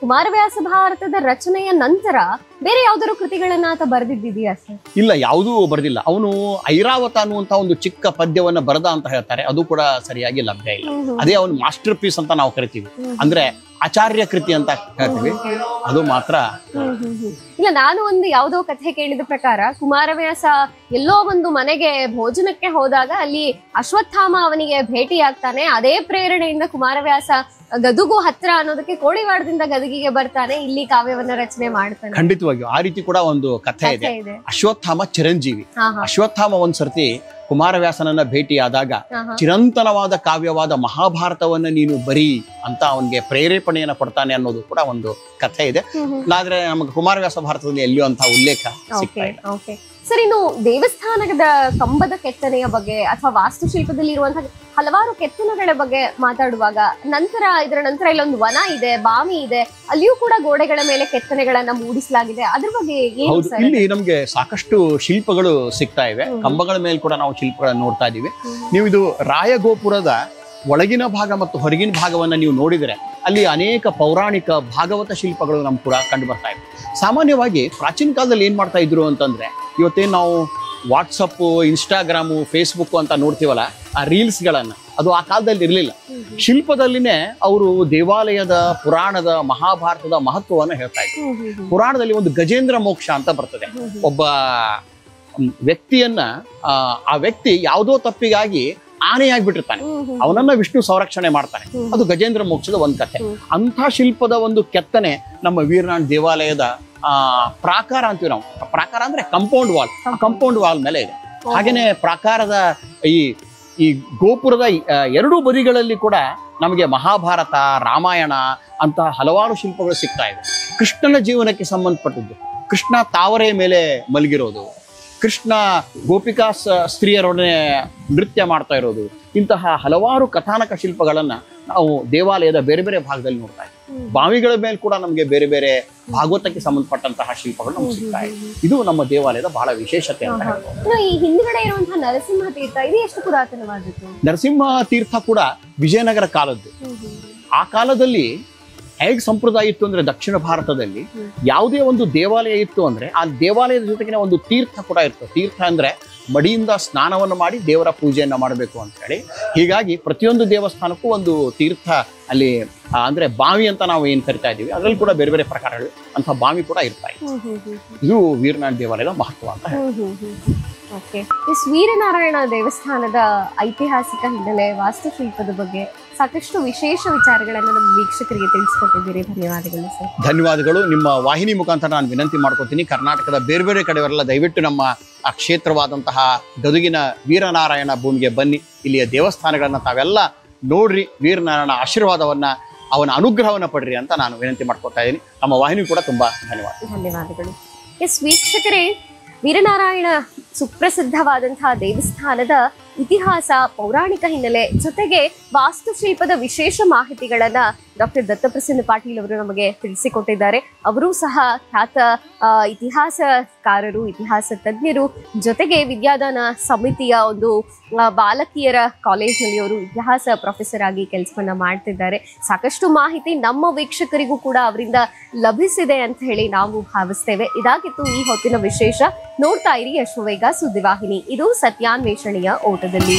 ಕುಮಾರವ್ಯಾಸ ಭಾರತದ ರಚನೆಯ ನಂತರ ಬೇರೆ ಯಾವ್ದಾದ್ರು ಕೃತಿಗಳನ್ನ ಆತ ಬರೆದಿದ್ದೀಯಾ ಸರ್? ಇಲ್ಲ, ಯಾವುದೂ ಬರೆದಿಲ್ಲ. ಅವನು ಐರಾವತ ಅನ್ನುವಂತ ಒಂದು ಚಿಕ್ಕ ಪದ್ಯವನ್ನ ಬರೆದ ಅಂತ ಹೇಳ್ತಾರೆ, ಅದು ಕೂಡ ಸರಿಯಾಗಿ ಲಭ್ಯ ಇಲ್ಲ. ಅದೇ ಅವನು ಮಾಸ್ಟರ್ ಪೀಸ್ ಅಂತ ನಾವು ಕರಿತೀವಿ, ಅಂದ್ರೆ ಆಚಾರ್ಯ ಕೃತಿ ಅಂತ ಹೇಳ್ತೀವಿ, ಅದು ಮಾತ್ರ. ಇಲ್ಲ, ನಾನು ಒಂದು ಯಾವುದೋ ಕಥೆ ಕೇಳಿದ ಪ್ರಕಾರ ಕುಮಾರವ್ಯಾಸ ಎಲ್ಲೋ ಒಂದು ಮನೆಗೆ ಭೋಜನಕ್ಕೆ ಹೋದಾಗ ಅಲ್ಲಿ ಅಶ್ವತ್ಥಾಮ ಅವನಿಗೆ ಭೇಟಿಯಾಗ್ತಾನೆ. ಅದೇ ಪ್ರೇರಣೆಯಿಂದ ಕುಮಾರವ್ಯಾಸ ಗದುಗು ಹತ್ರ ಅನ್ನೋದಕ್ಕೆ ಕೋಳಿವಾಡದಿಂದ ಗದಗಿಗೆ ಬರ್ತಾನೆ, ಇಲ್ಲಿ ಕಾವ್ಯವನ್ನ ರಚನೆ ಮಾಡ್ತಾನೆ. ಖಂಡಿತವಾಗಿಯೂ ಆ ರೀತಿ ಕೂಡ ಒಂದು ಕಥೆ ಇದೆ. ಅಶ್ವತ್ಥಾಮ ಚಿರಂಜೀವಿ. ಅಶ್ವತ್ಥಾಮ ಒಂದ್ಸರ್ತಿ ಕುಮಾರವ್ಯಾಸನನ್ನ ಭೇಟಿಯಾದಾಗ ಚಿರಂತನವಾದ ಕಾವ್ಯವಾದ ಮಹಾಭಾರತವನ್ನ ನೀನು ಬರೀ ಅಂತ ಅವನಿಗೆ ಪ್ರೇರೇಪಣೆಯನ್ನ ಕೊಡ್ತಾನೆ ಅನ್ನೋದು ಕೂಡ ಒಂದು ಕಥೆ ಇದೆ. ಆದ್ರೆ ನಮಗೆ ಕುಮಾರವ್ಯಾಸ ಭಾರತದಲ್ಲಿ ಎಲ್ಲಿಯೂ ಅಂತ ಉಲ್ಲೇಖ ಸಿಗ್ತಾ ಇಲ್ಲ. ಸರ್, ಇನ್ನು ದೇವಸ್ಥಾನದ ಕಂಬದ ಕೆತ್ತನೆಯ ಬಗ್ಗೆ ಅಥವಾ ವಾಸ್ತುಶಿಲ್ಪದಲ್ಲಿ ಇರುವಂತಹ ಹಲವಾರು ಕೆತ್ತನೆಗಳ ಬಗ್ಗೆ ಮಾತಾಡುವಾಗ ಇದರ ನಂತರ ಇಲ್ಲೊಂದು ವನ ಇದೆ, ಬಾವಿ ಇದೆ, ಅಲ್ಲಿಯೂ ಕೂಡ ಗೋಡೆಗಳ ಮೇಲೆ ಕೆತ್ತನೆಗಳನ್ನ ಮೂಡಿಸಲಾಗಿದೆ. ಅದ್ರ ಬಗ್ಗೆ ಹೌದು, ಇಲ್ಲಿ ನಮ್ಗೆ ಸಾಕಷ್ಟು ಶಿಲ್ಪಗಳು ಸಿಗ್ತಾ ಇವೆ. ಕಂಬಗಳ ಮೇಲೆ ಕೂಡ ನಾವು ಶಿಲ್ಪಗಳನ್ನ ನೋಡ್ತಾ ಇದೀವಿ. ನೀವು ಇದು ರಾಯಗೋಪುರದ ಒಳಗಿನ ಭಾಗ ಮತ್ತು ಹೊರಗಿನ ಭಾಗವನ್ನ ನೀವು ನೋಡಿದರೆ ಅಲ್ಲಿ ಅನೇಕ ಪೌರಾಣಿಕ ಭಾಗವತ ಶಿಲ್ಪಗಳು ನಮ್ಗೆ ಕೂಡ ಕಂಡು ಬರ್ತಾ ಇವೆ. ಸಾಮಾನ್ಯವಾಗಿ ಪ್ರಾಚೀನ ಕಾಲದಲ್ಲಿ ಏನ್ ಮಾಡ್ತಾ ಇದ್ರು ಅಂತಂದ್ರೆ, ಇವತ್ತೇನು ನಾವು ವಾಟ್ಸಪ್, ಇನ್ಸ್ಟಾಗ್ರಾಮು, ಫೇಸ್ಬುಕ್ ಅಂತ ನೋಡ್ತೀವಲ್ಲ, ಆ ರೀಲ್ಸ್ಗಳನ್ನ, ಅದು ಆ ಕಾಲದಲ್ಲಿ ಇರಲಿಲ್ಲ. ಶಿಲ್ಪದಲ್ಲಿನೇ ಅವರು ದೇವಾಲಯದ, ಪುರಾಣದ, ಮಹಾಭಾರತದ ಮಹತ್ವವನ್ನು ಹೇಳ್ತಾ ಇದ್ರು. ಪುರಾಣದಲ್ಲಿ ಒಂದು ಗಜೇಂದ್ರ ಮೋಕ್ಷ ಅಂತ ಬರ್ತದೆ. ಒಬ್ಬ ವ್ಯಕ್ತಿಯನ್ನ ಆ ವ್ಯಕ್ತಿ ಯಾವುದೋ ತಪ್ಪಿಗಾಗಿ ಆನೆಯಾಗ್ಬಿಟ್ಟಿರ್ತಾನೆ, ಅವನನ್ನ ವಿಷ್ಣು ಸಂರಕ್ಷಣೆ ಮಾಡ್ತಾನೆ. ಅದು ಗಜೇಂದ್ರ ಮೋಕ್ಷದ ಒಂದು ಕಥೆ. ಅಂಥ ಶಿಲ್ಪದ ಒಂದು ಕೆತ್ತನೆ ನಮ್ಮ ವೀರನಾರಾಯಣ ದೇವಾಲಯದ ಪ್ರಾಕಾರ ಅಂತೀವಿ ನಾವು. ಪ್ರಾಕಾರ ಅಂದ್ರೆ ಕಂಪೌಂಡ್ ವಾಲ್ ಮೇಲೆ ಇದೆ. ಹಾಗೇನೆ ಪ್ರಾಕಾರದ ಈ ಗೋಪುರದ ಎರಡೂ ಬದಿಗಳಲ್ಲಿ ಕೂಡ ನಮಗೆ ಮಹಾಭಾರತ, ರಾಮಾಯಣ ಅಂತ ಹಲವಾರು ಶಿಲ್ಪಗಳು ಸಿಗ್ತಾ ಇದೆ. ಕೃಷ್ಣನ ಜೀವನಕ್ಕೆ ಸಂಬಂಧಪಟ್ಟದ್ದು, ಕೃಷ್ಣ ತಾವರೆ ಮೇಲೆ ಮಲಗಿರೋದು, ಕೃಷ್ಣ ಗೋಪಿಕಾ ಸ್ತ್ರೀಯರೊಡನೆ ನೃತ್ಯ ಮಾಡ್ತಾ ಇರೋದು, ಇಂತಹ ಹಲವಾರು ಕಥಾನಕ ಶಿಲ್ಪಗಳನ್ನ ನಾವು ದೇವಾಲಯದ ಬೇರೆ ಬೇರೆ ಭಾಗದಲ್ಲಿ ನೋಡ್ತಾ ಇದ್ದೀವಿ. ಬಾವಿಗಳ ಮೇಲೆ ಕೂಡ ನಮಗೆ ಬೇರೆ ಬೇರೆ ಭಾಗವತಕ್ಕೆ ಸಂಬಂಧಪಟ್ಟಂತಹ ಶಿಲ್ಪಗಳು ನಮ್ಗೆ ಸಿಗ್ತಾ ಇದೆ. ಇದು ನಮ್ಮ ದೇವಾಲಯದ ಬಹಳ ವಿಶೇಷತೆ ಅಂತ ಹೇಳ್ಬೋದು. ಈ ಹಿಂದ್ಗಡೆ ಇರುವಂತಹ ನರಸಿಂಹ ತೀರ್ಥ, ಇದು ಎಷ್ಟು ಪುರಾತನವಾದದ್ದು? ನರಸಿಂಹ ತೀರ್ಥ ಕೂಡ ವಿಜಯನಗರ ಕಾಲದ್ದು. ಆ ಕಾಲದಲ್ಲಿ ಹೇಗೆ ಸಂಪ್ರದಾಯ ಇತ್ತು ಅಂದ್ರೆ, ದಕ್ಷಿಣ ಭಾರತದಲ್ಲಿ ಯಾವುದೇ ಒಂದು ದೇವಾಲಯ ಇತ್ತು ಅಂದ್ರೆ ಆ ದೇವಾಲಯದ ಜೊತೆಗಿನ ಒಂದು ತೀರ್ಥ ಕೂಡ ಇರ್ತದೆ. ತೀರ್ಥ ಅಂದ್ರೆ ಮಡಿಯಿಂದ ಸ್ನಾನವನ್ನು ಮಾಡಿ ದೇವರ ಪೂಜೆಯನ್ನ ಮಾಡಬೇಕು ಅಂತ ಹೇಳಿ. ಹೀಗಾಗಿ ಪ್ರತಿಯೊಂದು ದೇವಸ್ಥಾನಕ್ಕೂ ಒಂದು ತೀರ್ಥ ಅಲ್ಲಿ, ಅಂದ್ರೆ ಬಾವಿ ಅಂತ ನಾವು ಏನ್ ಕರಿತಾ ಇದೀವಿ, ಅದರಲ್ಲಿ ಕೂಡ ಬೇರೆ ಬೇರೆ ಪ್ರಕಾರಗಳು ಅಂತ ಬಾವಿ ಕೂಡ ಇರ್ತಾ ಇದೆ. ಇದು ವೀರನಾರಾಯಣ ದೇವಾಲಯದ ಮಹತ್ವ ಅಂತ ಹೇಳಿ. ವೀರನಾರಾಯಣ ದೇವಸ್ಥಾನದ ಐತಿಹಾಸಿಕ ಹಿನ್ನೆಲೆ, ವಾಸ್ತುಶಿಲ್ಪದ ಬಗ್ಗೆ ಸಾಕಷ್ಟು ವಿಶೇಷ ವಿಚಾರಗಳನ್ನು ನಮ್ಮ ವೀಕ್ಷಕರಿಗೆ ತಿಳಿಸ್ಕೊಟ್ಟಿದ್ದೀರಿ. ಧನ್ಯವಾದಗಳು ಸರ್. ಧನ್ಯವಾದಗಳು. ನಿಮ್ಮ ವಾಹಿನಿ ಮುಖಾಂತರ ನಾನು ವಿನಂತಿ ಮಾಡ್ಕೋತೀನಿ, ಕರ್ನಾಟಕದ ಬೇರೆ ಬೇರೆ ಕಡೆಯವರೆಲ್ಲ ದಯವಿಟ್ಟು ನಮ್ಮ ಆ ಕ್ಷೇತ್ರವಾದಂತಹ ಗದುಗಿನ ವೀರನಾರಾಯಣ ಭೂಮಿಗೆ ಬನ್ನಿ. ಇಲ್ಲಿಯ ದೇವಸ್ಥಾನಗಳನ್ನ ತಾವೆಲ್ಲ ನೋಡ್ರಿ, ವೀರನಾರಾಯಣ ಆಶೀರ್ವಾದವನ್ನ, ಅವನ ಅನುಗ್ರಹವನ್ನ ಪಡ್ರಿ ಅಂತ ನಾನು ವಿನಂತಿ ಮಾಡ್ಕೊತಾ ಇದ್ದೀನಿ. ನಮ್ಮ ವಾಹಿನಿ ಕೂಡ ತುಂಬಾ ಧನ್ಯವಾದಗಳು. ವೀಕ್ಷಕರೇ, ವೀರನಾರಾಯಣ ಸುಪ್ರಸಿದ್ಧವಾದಂತಹ ದೇವಸ್ಥಾನದ ಇತಿಹಾಸ, ಪೌರಾಣಿಕ ಹಿನ್ನೆಲೆ ಜೊತೆಗೆ ವಾಸ್ತುಶಿಲ್ಪದ ವಿಶೇಷ ಮಾಹಿತಿಗಳನ್ನ ಡಾಕ್ಟರ್ ದತ್ತಪ್ರಸನ್ನ ಪಾಟೀಲ್ ಅವರು ನಮಗೆ ತಿಳಿಸಿಕೊಟ್ಟಿದ್ದಾರೆ. ಅವರೂ ಸಹ ಖ್ಯಾತ ಇತಿಹಾಸಕಾರರು, ಇತಿಹಾಸ ತಜ್ಞರು, ಜೊತೆಗೆ ವಿದ್ಯಾದಾನ ಸಮಿತಿಯ ಒಂದು ಬಾಲಕಿಯರ ಕಾಲೇಜ್ನಲ್ಲಿ ಅವರು ಇತಿಹಾಸ ಪ್ರೊಫೆಸರ್ ಆಗಿ ಕೆಲಸವನ್ನ ಮಾಡ್ತಿದ್ದಾರೆ. ಸಾಕಷ್ಟು ಮಾಹಿತಿ ನಮ್ಮ ವೀಕ್ಷಕರಿಗೂ ಕೂಡ ಅವರಿಂದ ಲಭಿಸಿದೆ ಅಂತ ಹೇಳಿ ನಾವು ಭಾವಿಸ್ತೇವೆ. ಇದಾಗಿತ್ತು ಈ ಹೊತ್ತಿನ ವಿಶೇಷ. ನೋಡ್ತಾ ಇರಿ ಅಶ್ವವೇಗ ಸುದ್ದಿವಾಹಿನಿ. ಇದು ಸತ್ಯಾನ್ವೇಷಣೆಯ ಓಟದಲ್ಲಿ.